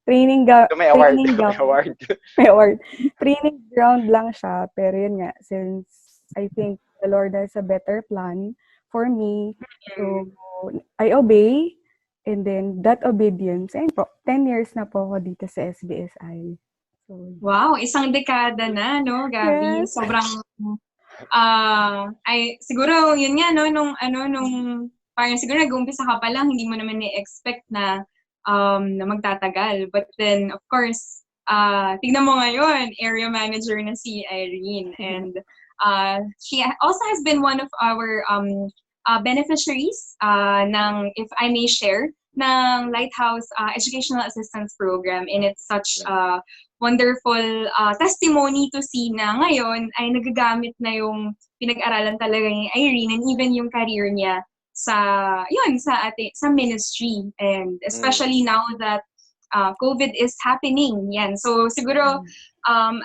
training So, may award. ground. May award. May award. Training ground lang siya, pero yun nga, since I think the Lord has a better plan for me, so I obey, and then that obedience, ayun po, 10 years na po ako dito sa SBSI. So, Wow, isang dekada na, no, Gabi? Yes. Sobrang, siguro, yun nga, no, nung parang siguro nag-umpisa ka pa lang, hindi mo naman ni-expect na magtatagal. But then, of course, tignan mo ngayon, area manager na si Irene. And she also has been one of our beneficiaries ng, if I may share, ng Lighthouse Educational Assistance Program. And it's such a wonderful testimony to see na ngayon ay nagagamit na yung pinag-aralan talaga ni Irene and even yung career niya sa ministry. And especially now that COVID is happening. Yan. So siguro,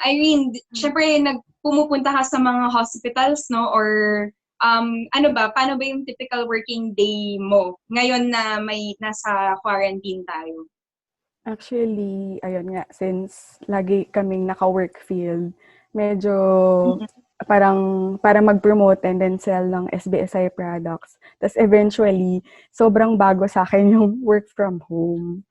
Irene, syempre pumupunta ka sa mga hospitals, no? Or paano ba yung typical working day mo ngayon na may nasa quarantine tayo? actually, ayun nga, since lagi kaming naka-work field, medyo parang para mag-promote and then sell ng SBSI products. Tapos eventually, sobrang bago sa akin yung work from home.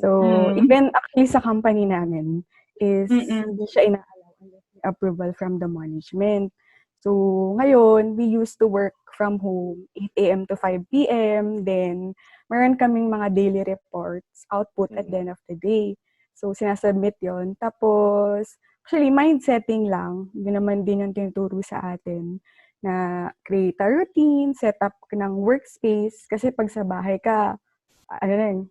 So, even actually sa company namin is hindi siya ina-allow unless may approval from the management. So, ngayon, we used to work from home 8 a.m. to 5 p.m. Then, meron kaming mga daily reports, output at the end of the day. So, sinasubmit yon. Tapos, actually, mind setting lang. Yun naman din yung tinuturo sa atin na create a routine, set up ng workspace. Kasi pag sa bahay ka,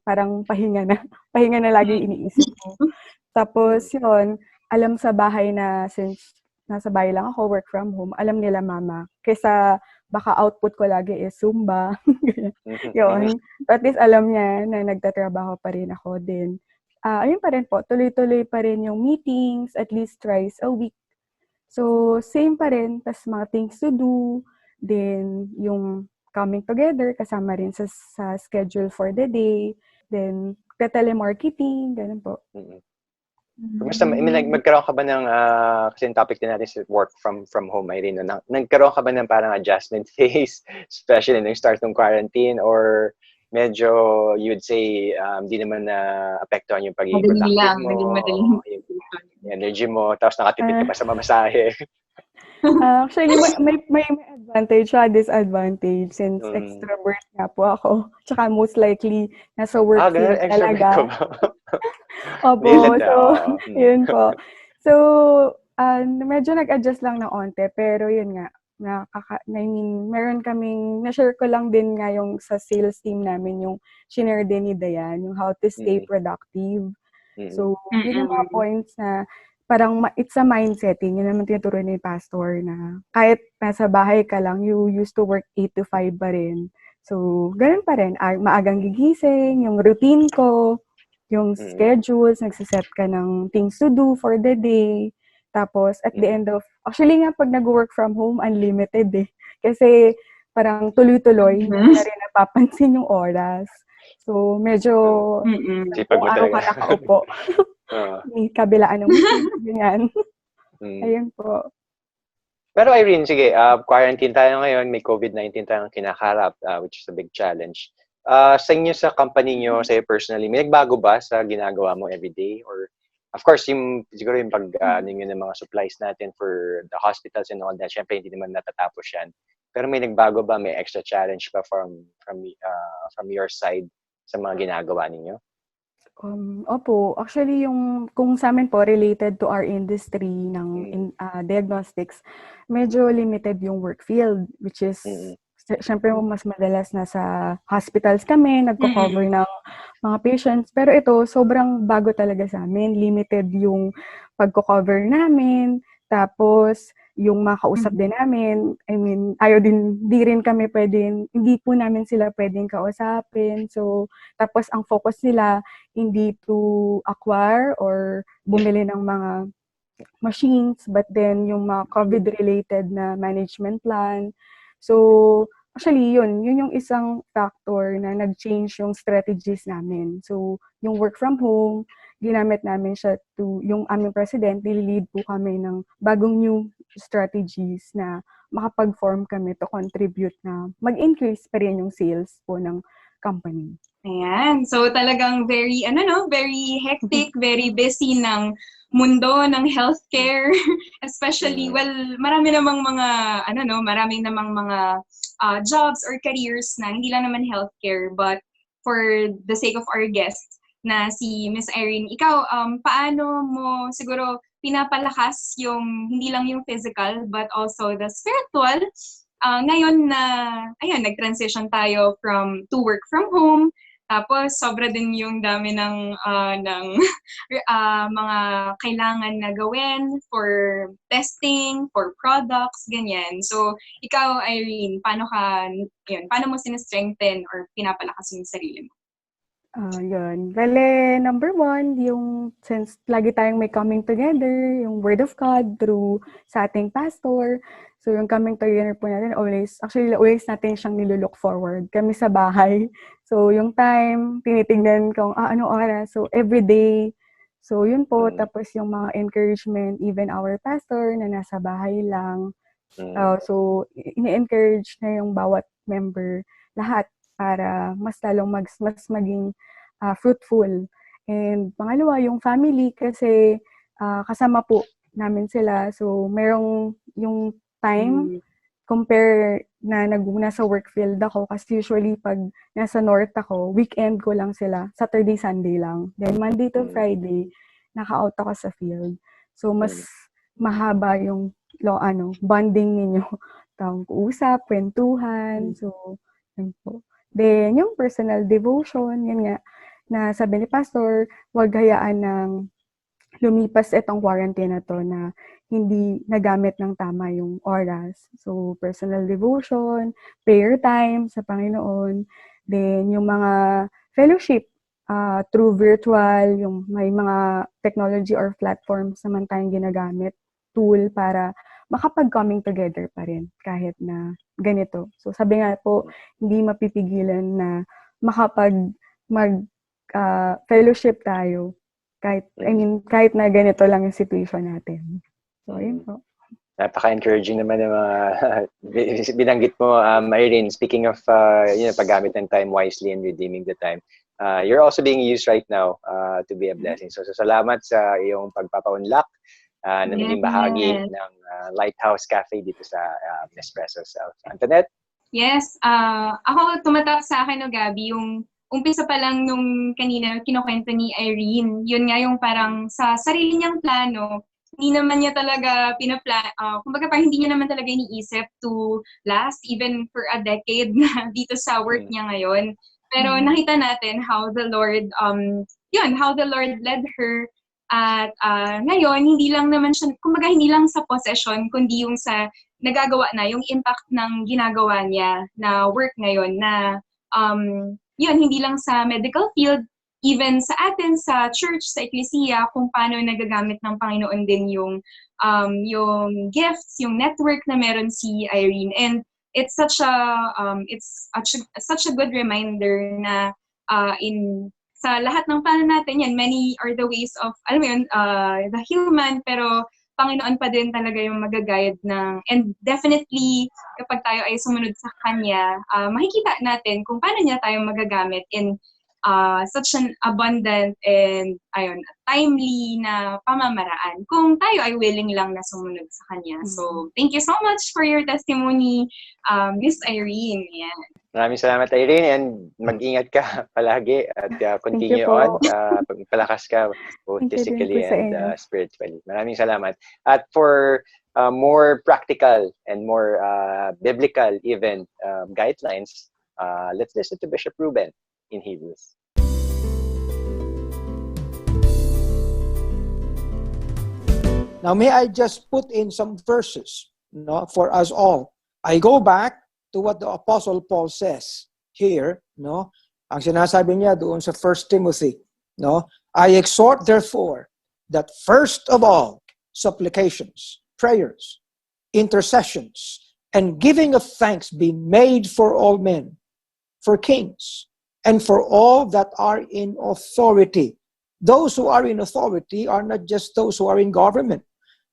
parang pahinga na. Pahinga na lagi iniisip mo. Tapos, yun, alam sa bahay na since nasa bahay lang ako, work from home, alam nila mama. Kesa baka output ko lagi is Zumba. Yun. At least alam niya na nagtatrabaho pa rin ako din. Ayun pa rin po, tuloy-tuloy pa rin yung meetings, at least twice a week. So, same pa rin. Tas mga things to do. Then, yung coming together, kasama rin sa schedule for the day. Then, telemarketing, ganun po. Basta magkaroon ka ba ng kasi yung topic din natin is work from home, Irene, no? Nagkaroon ka ba ng parang adjustment phase, especially nung start ng quarantine, or medyo you'd say di naman na apektuhan yung pagiging productive mo, yung energy mo, tapos nakatipid ka pa sa mamasahe? Actually, may advantage siya, disadvantage since extrovert nga po ako. Tsaka most likely, nasa work field talaga. Opo, so, yun po. So, medyo nag-adjust lang ng onte, pero yun nga, meron kaming, na-share ko lang din nga yung sa sales team namin, yung shinare din ni Dayan, yung how to stay productive. So, yun yung mga points na parang it's a mindsetting. Yun naman tinuturo ni Pastor na kahit nasa bahay ka lang, you used to work 8 to 5 pa rin. So, ganun pa rin. Maagang gigising, yung routine ko, yung schedules, nagsiset ka ng things to do for the day. Tapos, at the end of, actually nga, pag nag-work from home, unlimited eh. Kasi, parang tuloy-tuloy, hindi na rin napapansin yung oras. So, medyo, kung araw ka nakaupo. May kabilaan ng ganyan. Ayun po. Pero Irene, sige, quarantine tayo ngayon, may COVID-19 tayong kinakarap, which is a big challenge. Sa inyo, sa company nyo, sa'yo personally, may nagbago ba sa ginagawa mo everyday? Or, of course, siguro yung ano yun ng mga supplies natin for the hospitals and all that, syempre hindi naman natatapos yan. Pero may nagbago ba? May extra challenge ba from your side sa mga ginagawa ninyo? Opo, actually kung sa amin po related to our industry ng diagnostics, medyo limited yung work field, which is syempre mas madalas nasa hospitals kami, nagko-cover ng mga patients. Pero ito, sobrang bago talaga sa amin. Limited yung pagko-cover namin. Tapos, yung mga kausap din namin, I mean, di rin kami hindi po namin sila pwedeng kausapin. So, tapos ang focus nila, hindi to acquire or bumili ng mga machines, but then yung mga COVID-related na management plan. So, actually, yun yung isang factor na nag-change yung strategies namin. So, yung work from home, ginamit namin siya yung aming president, nililid po kami ng bagong new strategies na makapag-form kami to contribute na mag-increase pa rin yung sales po ng company. Ayan. So talagang very hectic, very busy ng mundo ng healthcare, especially maraming namang mga jobs or careers na hindi lang naman healthcare, but for the sake of our guests na si Miss Irene, ikaw paano mo siguro pinapalakas yung hindi lang yung physical but also the spiritual ngayon na nag-transition tayo to work from home. Tapos, sobra din yung dami ng mga kailangan na gawin for testing, for products, ganyan. So, ikaw, Irene, paano mo sinistrengthen or pinapalakas yung sarili mo? Yun. Bale, number 1, since lagi tayong may coming together, yung word of God through sa ating pastor. So, yung coming together po natin, always natin siyang nilulook forward. Kami sa bahay. So, yung time, tinitingnan kung anong oras. So, every day. So, yun po. Tapos yung mga encouragement, even our pastor na nasa bahay lang. So, ini-encourage na yung bawat member, lahat, para mas lalong mas maging fruitful. And pangalawa, yung family, kasi kasama po namin sila. So, merong yung time compare na nasa work field ako, kasi usually pag nasa north ako, weekend ko lang sila, Saturday, Sunday lang. Then Monday to Friday, naka-out ako sa field. So, mas mahaba yung bonding ninyo. Usap, kwentuhan. So, yun po. Then, yung personal devotion, yun nga, na sabi ni Pastor, huwag hayaan ng lumipas itong quarantine na to na hindi nagamit ng tama yung oras. So, personal devotion, prayer time sa Panginoon, then yung mga fellowship through virtual, yung may mga technology or platforms naman tayong ginagamit, tool para makapag-coming together pa rin kahit na ganito. So, sabi nga po, hindi mapipigilan na fellowship tayo kahit na ganito lang yung situation natin. So, yun po. Napaka-encouraging naman ng mga binanggit mo, Irene. Speaking of paggamit ng time wisely and redeeming the time, you're also being used right now to be a blessing. So, salamat sa iyong pagpapaunlak na naging bahagi ng Lighthouse Cafe dito sa Nespresso Self. Antoinette? Yes. Ako, tumatak sa akin, Gabi, yung umpisa pa lang nung kanina kinukwento ni Irene, yun nga yung parang sa sarili niyang plano, hindi naman niya talaga kumbaga parang hindi niya naman talaga iniisip to last even for a decade na dito sa work niya ngayon. Pero nakita natin how the Lord led her. At ngayon, hindi lang naman siya, kumbaga hindi lang sa possession, kundi yung sa nagagawa na, yung impact ng ginagawa niya na work ngayon na hindi lang sa medical field, even sa atin, sa church, sa ecclesia, kung paano nagagamit ng Panginoon din yung gifts, yung network na meron si Irene. And it's such a good reminder na sa lahat ng plano natin yan, many are the ways of, the human, pero Panginoon pa din talaga yung mag-guide ng, and definitely, kapag tayo ay sumunod sa Kanya, makikita natin kung paano niya tayo magagamit in such an abundant and timely na pamamaraan kung tayo ay willing lang na sumunod sa Kanya. So, thank you so much for your testimony, Miss Irene. Yan. Maraming salamat, Irene, and mag-ingat ka palagi at continue po. on. Palakas ka both Thank you din physically po sa and inyo. spiritually. Maraming salamat. At for more practical and more biblical even guidelines, let's listen to Bishop Ruben in Hebrews. Now, may I just put in some verses, for us all. I go back to what the Apostle Paul says here, Ang sinasabi niya doon sa 1 Timothy, I exhort therefore that first of all, supplications, prayers, intercessions, and giving of thanks be made for all men, for kings, and for all that are in authority. Those who are in authority are not just those who are in government,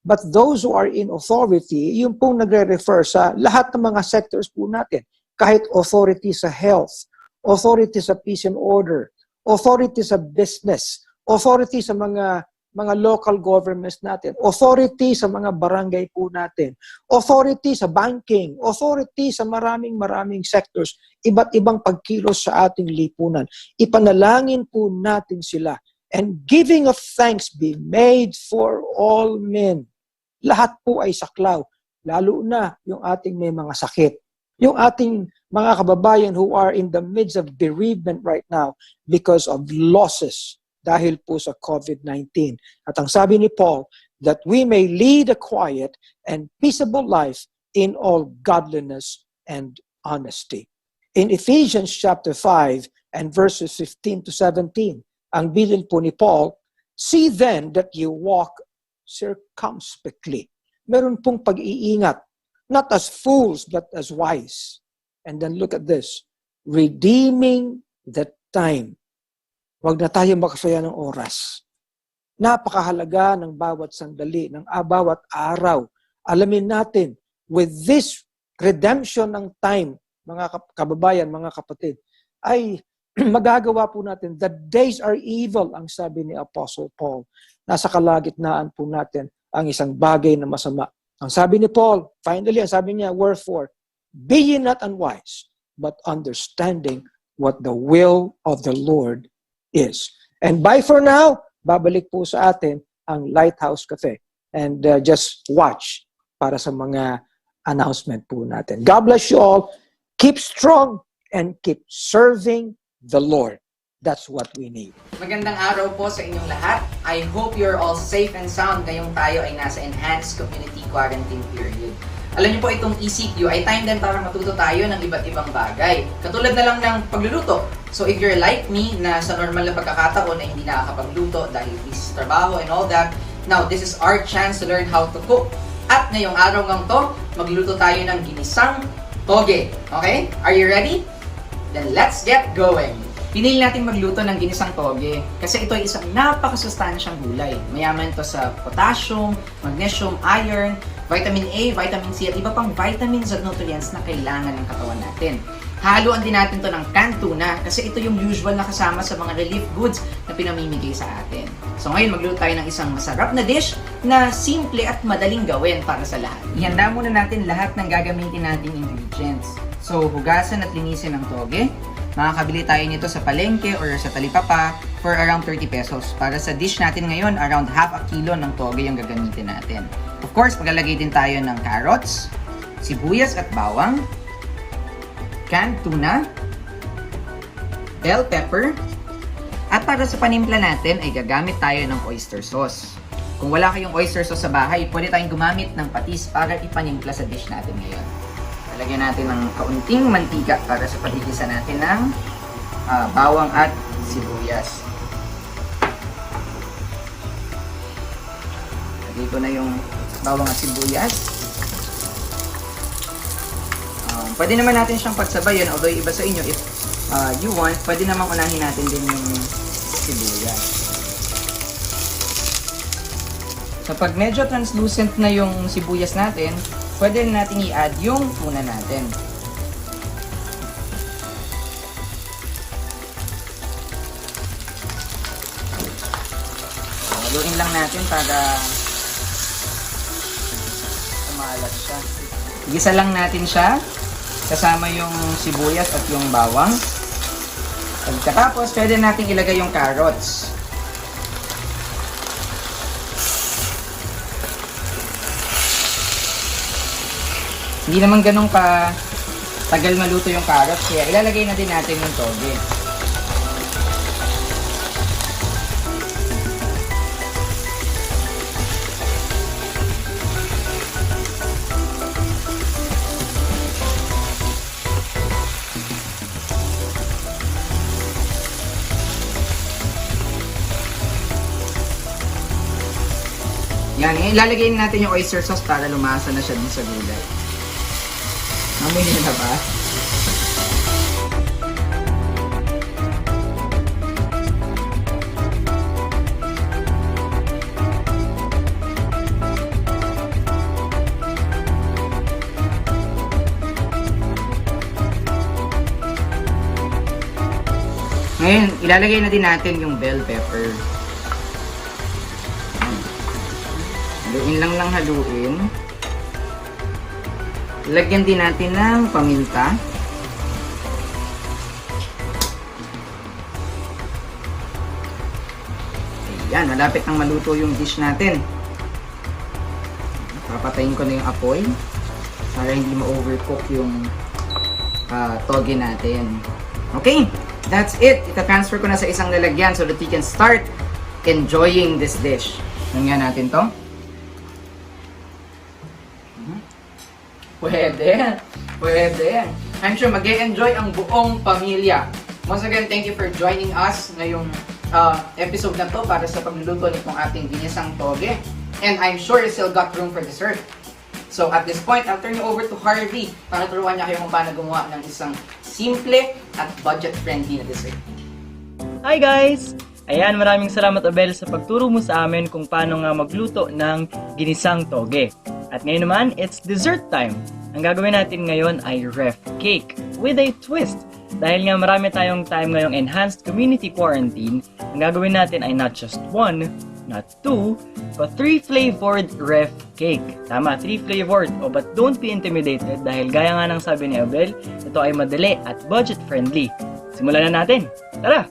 but those who are in authority, yung pong nagre-refer sa lahat ng mga sectors po natin. Kahit authority sa health, authority sa peace and order, authority sa business, authority sa mga local governments natin, authority sa mga barangay po natin, authority sa banking, authority sa maraming sectors, iba't ibang pagkilos sa ating lipunan. Ipanalangin po natin sila. And giving of thanks be made for all men. Lahat po ay saklaw, lalo na yung ating may mga sakit. Yung ating mga kababayan who are in the midst of bereavement right now because of losses dahil po sa COVID-19. At ang sabi ni Paul, that we may lead a quiet and peaceable life in all godliness and honesty. In Ephesians chapter 5 and verses 15 to 17, ang bilin po ni Paul, see then that you walk circumspectly. Meron pong pag-iingat, not as fools but as wise. And then look at this, redeeming the time. Huwag na tayo makasaya ng oras. Napakahalaga ng bawat sandali, ng bawat araw. Alamin natin, with this redemption ng time, mga kababayan, mga kapatid, ay magagawa po natin, the days are evil, ang sabi ni Apostle Paul. Nasa kalagitnaan po natin ang isang bagay na masama. Ang sabi ni Paul, finally, ang sabi niya, wherefore, be ye not unwise, but understanding what the will of the Lord is. And bye for now, babalik po sa atin ang Lighthouse Cafe. And just watch para sa mga announcement po natin. God bless you all. Keep strong and keep serving the Lord. That's what we need. Magandang araw po sa inyong lahat. I hope you're all safe and sound ngayong tayo ay nasa enhanced community quarantine period. Alam niyo po, itong ECQ ay time din para matuto tayo ng iba't ibang bagay. Katulad na lang ng pagluluto. So if you're like me na sa normal na pagkakataon ay hindi nakakapagluto dahil is trabaho and all that, now this is our chance to learn how to cook. At ngayong araw ngang to, magluto tayo ng ginisang toge. Okay? Are you ready? Then let's get going! Pinili natin magluto ng ginisang toge kasi ito ay isang napakasustansyang gulay. Mayaman ito sa potassium, magnesium, iron, vitamin A, vitamin C at iba pang vitamins at nutrients na kailangan ng katawan natin. Haluan din natin ito ng canned tuna kasi ito yung usual na kasama sa mga relief goods na pinamimigay sa atin. So ngayon magluto tayo ng isang masarap na dish na simple at madaling gawin para sa lahat. Ihanda muna natin lahat ng gagamitin nating ingredients. So hugasan at linisin ng toge. Makakabili tayo nito sa palengke or sa talipapa for around 30 pesos. Para sa dish natin ngayon, around half a kilo ng toge yung gagamitin natin. Of course, maglalagay din tayo ng carrots, sibuyas at bawang, canned tuna, bell pepper, at para sa panimpla natin ay gagamit tayo ng oyster sauce. Kung wala kayong oyster sauce sa bahay, pwede tayong gumamit ng patis para ipanimpla sa dish natin ngayon. Lagyan natin ng kaunting mantika para sa pagigisa natin ng bawang at sibuyas. Lagay ko na yung bawang at sibuyas. Pwede naman natin siyang pagsabayan, although iba sa inyo, if you want, pwede naman unahin natin din yung sibuyas. So pag medyo translucent na yung sibuyas natin, pwede na natin i-add yung tuna natin. Haluin lang natin para kumalat siya. Igisa lang natin siya kasama yung sibuyas at yung bawang. Pagkatapos, pwede natin ilagay yung carrots. Hindi naman ganun ka tagal maluto yung carrots, kaya ilalagay na din natin yung toge. Yan, ilalagay natin yung oyster sauce para lumasa na siya din sa gulay. Amoy niyo na ba? Ngayon, ilalagay na din natin yung bell pepper. Haluin lang ng haluin. Lagyan din natin ng paminta. Ayan, malapit nang maluto yung dish natin. Papatayin ko na yung apoy para hindi ma-overcook yung toge natin. Okay, that's it. Ita-transfer ko na sa isang lalagyan so that we can start enjoying this dish. Nangyay natin to. Pwede. Pwede. I'm sure mag-enjoy ang buong pamilya. Once again, thank you for joining us ngayong episode na to para sa pagluluto nitong ating ginisang toge. And I'm sure you still got room for dessert. So at this point, I'll turn you over to Harvey para turuan niya kayo kung paano gumawa ng isang simple at budget-friendly na dessert. Hi guys! Ayan, maraming salamat Abel sa pagturo mo sa amin kung paano nga magluto ng ginisang toge. At ngayon naman, it's dessert time. Ang gagawin natin ngayon ay ref cake with a twist. Dahil nga marami tayong time ngayong enhanced community quarantine, ang gagawin natin ay not just 1, not 2, but 3 flavored ref cake. Tama, 3 flavored. But don't be intimidated dahil gaya nga ng sabi ni Abel, ito ay madali at budget friendly. Simulan na natin. Tara!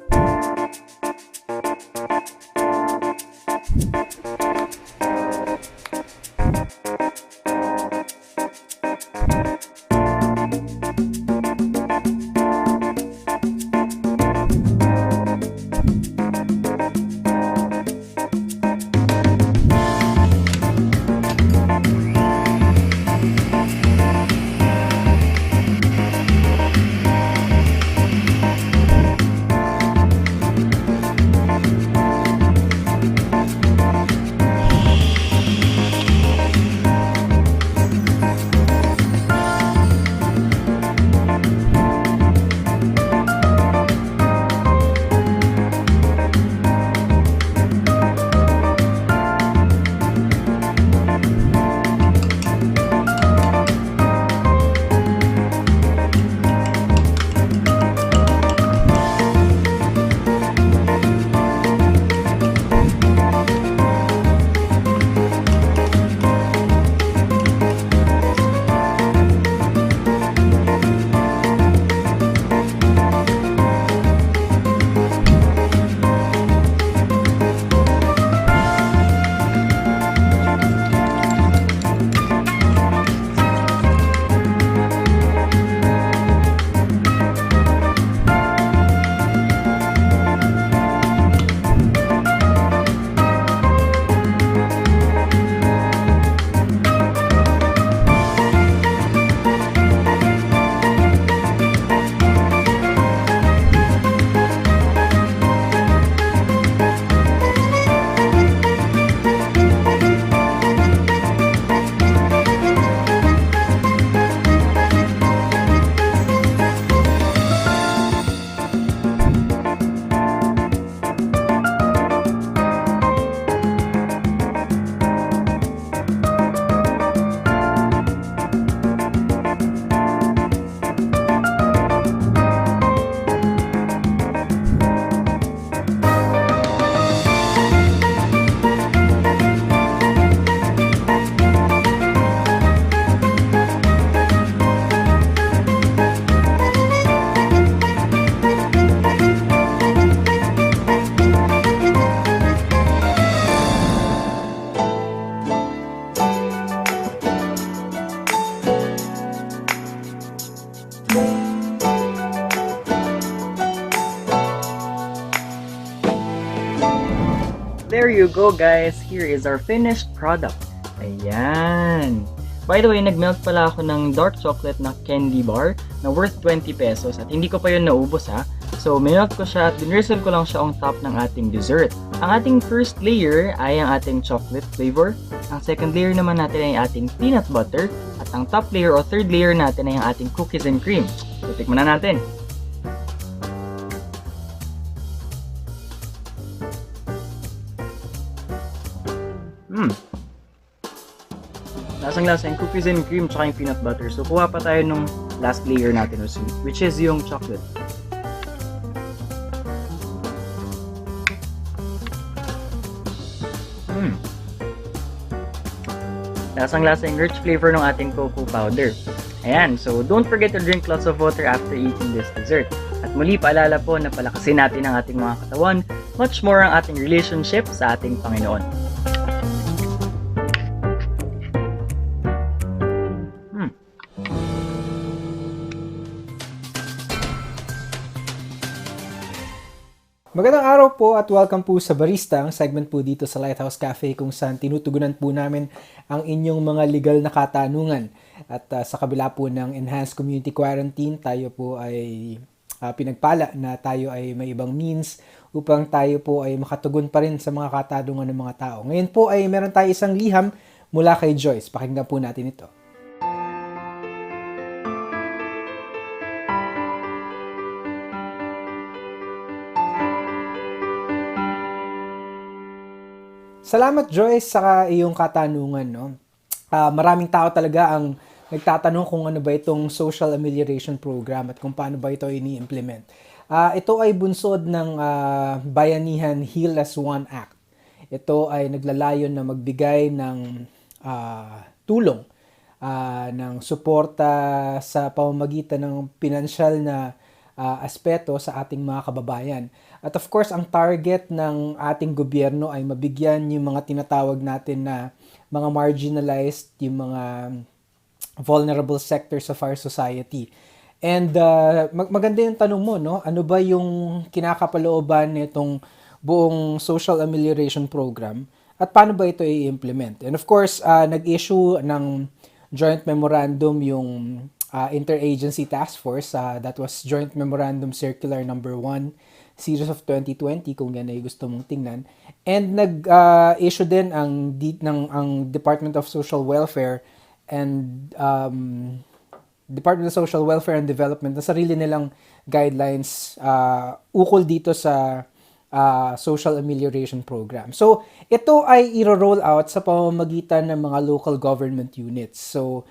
you go guys, here is our finished product. Ayan. By the way, nag-melt pala ako ng dark chocolate na candy bar na worth 20 pesos at hindi ko pa yun naubos ha. So, minelt ko siya at dinrizzle ko lang siya on top ng ating dessert. Ang ating first layer ay ang ating chocolate flavor. Ang second layer naman natin ay ating peanut butter. At ang top layer o third layer natin ay ang ating cookies and cream. So, tikman na natin. Lasang-lasa yung cookies and cream tsaka yung peanut butter. So, kuha pa tayo nung last layer natin, which is yung chocolate. Lasang-lasa yung rich flavor ng ating cocoa powder. Ayan, so don't forget to drink lots of water after eating this dessert. At muli, paalala po na palakasin natin ang ating mga katawan, much more ang ating relationship sa ating Panginoon. Magandang araw po at welcome po sa Barista, ang segment po dito sa Lighthouse Cafe kung saan tinutugunan po namin ang inyong mga legal na katanungan. At sa kabila po ng Enhanced Community Quarantine, tayo po ay pinagpala na tayo ay may ibang means upang tayo po ay makatugon pa rin sa mga katanungan ng mga tao. Ngayon po ay meron tayo isang liham mula kay Joyce. Pakinggan po natin ito. Salamat Joyce sa iyong katanungan. No? Maraming tao talaga ang nagtatanong kung ano ba itong Social Amelioration Program at kung paano ba ito ini-implement. Ito ay bunsod ng Bayanihan Heal as One Act. Ito ay naglalayon na magbigay ng tulong, ng suporta sa pamamagitan ng pinansyal na aspeto sa ating mga kababayan. At of course, ang target ng ating gobyerno ay mabigyan yung mga tinatawag natin na mga marginalized, yung mga vulnerable sectors of our society. And maganda yung tanong mo, no? Ano ba yung kinakapalooban nitong buong Social Amelioration Program at paano ba ito i-implement? And of course, nag-issue ng joint memorandum yung Interagency Task Force, that was Joint Memorandum Circular Number 1 Series of 2020 kung yan ay gusto mong tingnan. And nag-issue din ang Department of Social Welfare and Department of Social Welfare and Development na sarili nilang guidelines ukol dito sa Social Amelioration Program. So, ito ay i-roll out sa pamamagitan ng mga local government units. So,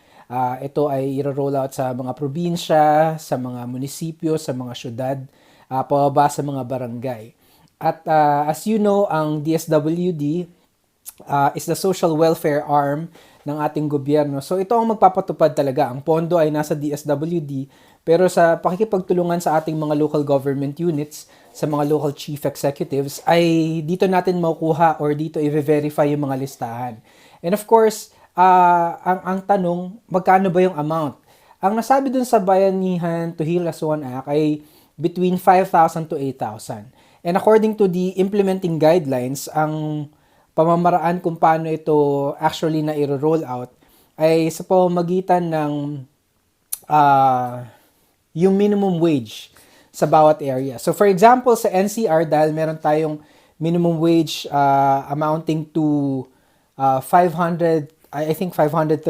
ito ay i-roll out sa mga probinsya, sa mga munisipyo, sa mga syudad, pababa sa mga barangay. At as you know, ang DSWD is the social welfare arm ng ating gobyerno. So ito ang magpapatupad talaga. Ang pondo ay nasa DSWD, pero sa pakikipagtulungan sa ating mga local government units, sa mga local chief executives, ay dito natin makukuha or dito i-verify yung mga listahan. And of course, ang tanong, magkano ba yung amount? Ang nasabi dun sa Bayanihan to Heal as One Act ay between 5,000 to 8,000. And according to the implementing guidelines, ang pamamaraan kung paano ito actually na i-roll out ay sa pamamagitan ng yung minimum wage sa bawat area. So for example, sa NCR, dahil meron tayong minimum wage amounting to 500, I think 537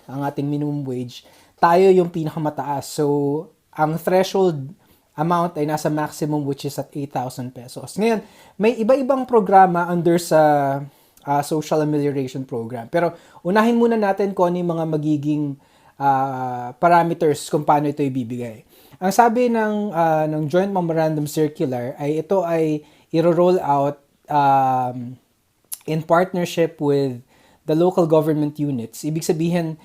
ang ating minimum wage, tayo yung pinakamataas. So ang threshold amount ay nasa maximum, which is at 8,000 pesos. Ngayon, may iba-ibang programa under sa Social Amelioration Program. Pero unahin muna natin kung ano yung mga magiging parameters kung paano ito ibibigay. Ang sabi ng Joint Memorandum Circular ay ito ay i-roll out in partnership with the local government units. Ibig sabihin,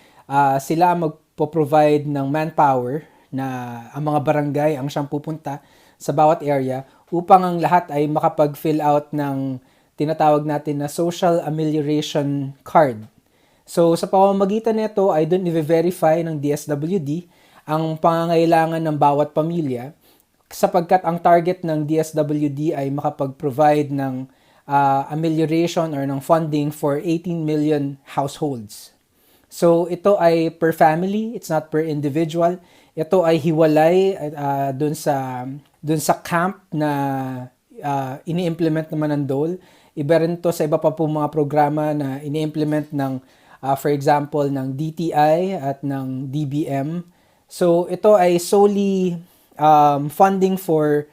sila magpo-provide ng manpower na ang mga barangay ang siyang pupunta sa bawat area upang ang lahat ay makapag-fill out ng tinatawag natin na Social Amelioration Card. So sa pamamagitan nito ay doon i-verify ng DSWD ang pangangailangan ng bawat pamilya sapagkat ang target ng DSWD ay makapag-provide ng amelioration or ng funding for 18 million households. So ito ay per family, it's not per individual. Ito ay hiwalay dun sa camp na ini-implement naman ng DOLE. Iba rin to sa iba pa po mga programa na ini-implement ng for example ng DTI at ng DBM. So ito ay solely funding for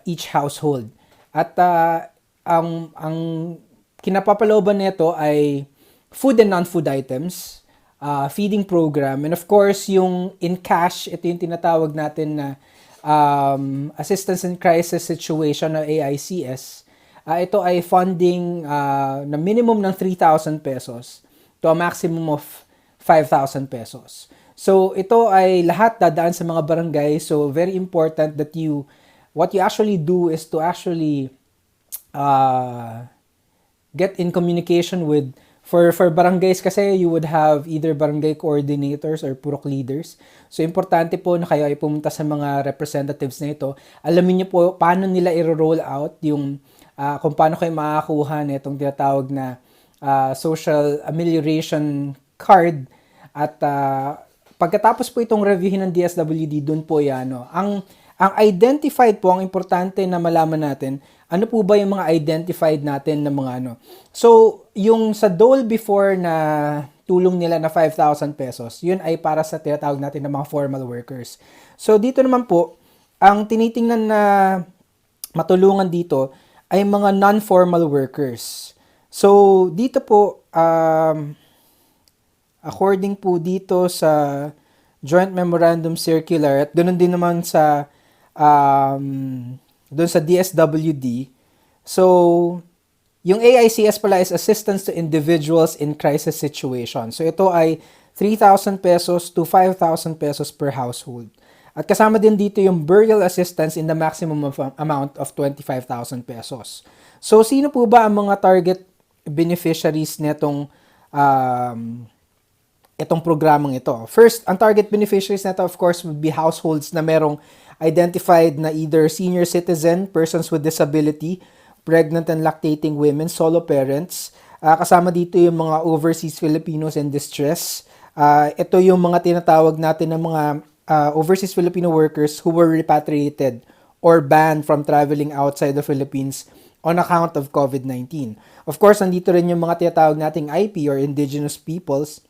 each household. At ang kinapapalooban nito ay food and non-food items, feeding program, and of course, yung in cash, ito yung tinatawag natin na Assistance in Crisis Situation o AICS. Ito ay funding na minimum ng 3,000 pesos to a maximum of 5,000 pesos. So, ito ay lahat dadaan sa mga barangay. So, very important that what you actually do is to actually get in communication with for barangays kasi you would have either barangay coordinators or purok leaders. So importante po na kayo ay pumunta sa mga representatives na ito. Alamin niyo po paano nila i-roll out yung kung paano kayo makakakuha nitong tinatawag na social amelioration card at pagkatapos po itong reviewin ng DSWD doon po yan. No? Ang identified po, ang importante na malaman natin, ano po ba yung mga identified natin na mga ano. So, yung sa DOLE before na tulong nila na 5,000 pesos, yun ay para sa tinatawag natin na mga formal workers. So, dito naman po, ang tinitingnan na matulungan dito ay mga non-formal workers. So, dito po, according po dito sa Joint Memorandum Circular at ganoon din naman sa doon sa DSWD. So, yung AICS pala is Assistance to Individuals in Crisis Situation. So, ito ay 3,000 pesos to 5,000 pesos per household. At kasama din dito yung burial assistance in the maximum amount of 25,000 pesos. So, sino po ba ang mga target beneficiaries netong itong programang ito? First, ang target beneficiaries nito, of course, would be households na merong identified na either senior citizen, persons with disability, pregnant and lactating women, solo parents. Kasama dito yung mga overseas Filipinos in distress. Ito yung mga tinatawag natin ng mga overseas Filipino workers who were repatriated or banned from traveling outside the Philippines on account of COVID-19. Of course, nandito rin yung mga tinatawag nating IP or indigenous peoples.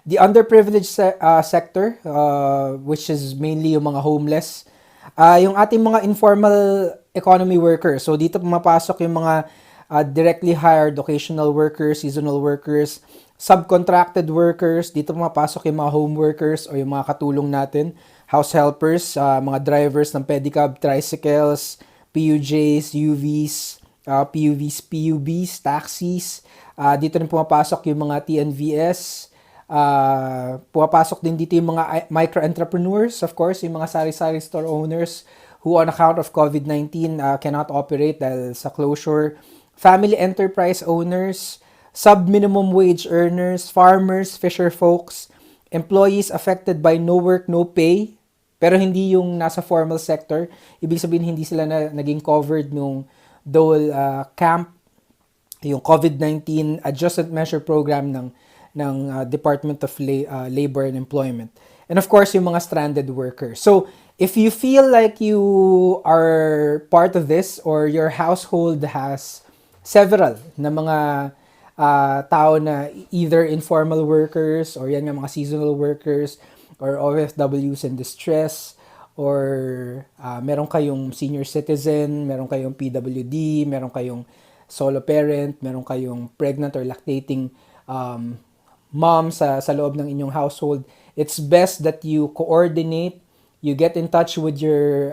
The underprivileged sector, which is mainly yung mga homeless, yung ating mga informal economy workers. So dito pumapasok yung mga directly hired occasional workers, seasonal workers, subcontracted workers. Dito pumapasok yung mga home workers o yung mga katulong natin, house helpers, mga drivers ng pedicab, tricycles, PUJs, UVs, PUBs, taxis. Dito rin pumapasok yung mga TNVS. Pumapasok din dito yung mga micro-entrepreneurs, of course, yung mga sari-sari store owners who on account of COVID-19 cannot operate dahil sa closure. Family enterprise owners, sub-minimum wage earners, farmers, fisher folks, employees affected by no work, no pay, pero hindi yung nasa formal sector. Ibig sabihin, hindi sila naging covered nung DOLE camp, yung COVID-19 Adjustment Measure Program ng Department of Labor and Employment. And of course, yung mga stranded workers. So, if you feel like you are part of this or your household has several na mga tao na either informal workers or yan nga mga seasonal workers or OFWs in distress or meron kayong senior citizen, meron kayong PWD, meron kayong solo parent, meron kayong pregnant or lactating mom sa loob ng inyong household, it's best that you coordinate, you get in touch with your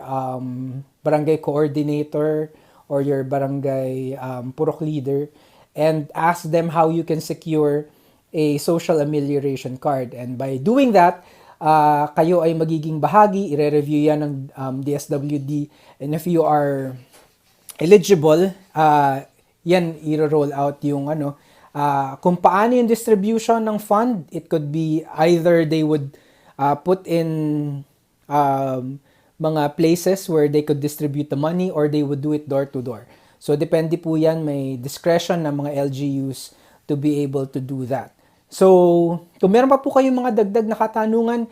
barangay coordinator or your barangay purok leader and ask them how you can secure a social amelioration card. And by doing that, kayo ay magiging bahagi, i-review yan ng DSWD, and if you are eligible, yan i-roll out yung kung paano yung distribution ng fund. It could be either they would put in mga places where they could distribute the money or they would do it door to door. So depende po yan, may discretion ng mga LGUs to be able to do that. So kung meron pa po kayong mga dagdag na katanungan,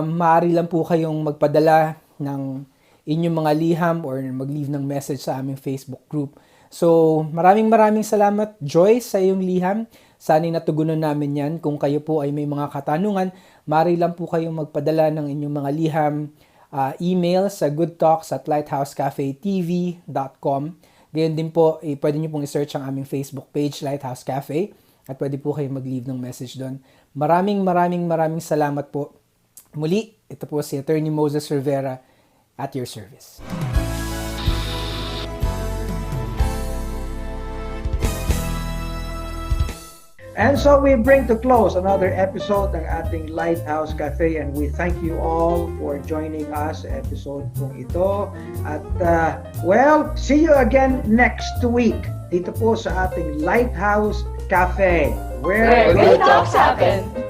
maaari lang po kayong magpadala ng inyong mga liham or mag-leave ng message sa aming Facebook group. So maraming salamat, Joyce, sa iyong liham. Sana'y natugunan namin yan. Kung kayo po ay may mga katanungan, maaari lang po kayong magpadala ng inyong mga liham email sa goodtalks@lighthousecafetv.com. Gayon din po, pwede nyo pong i-search ang aming Facebook page, Lighthouse Cafe, at pwede po kayong mag-leave ng message doon. Maraming salamat po. Muli, ito po si Attorney Moses Rivera at your service. And so we bring to close another episode ng ating Lighthouse Cafe, and we thank you all for joining us sa episode kong ito. At see you again next week dito po sa ating Lighthouse Cafe, Where good talks happen.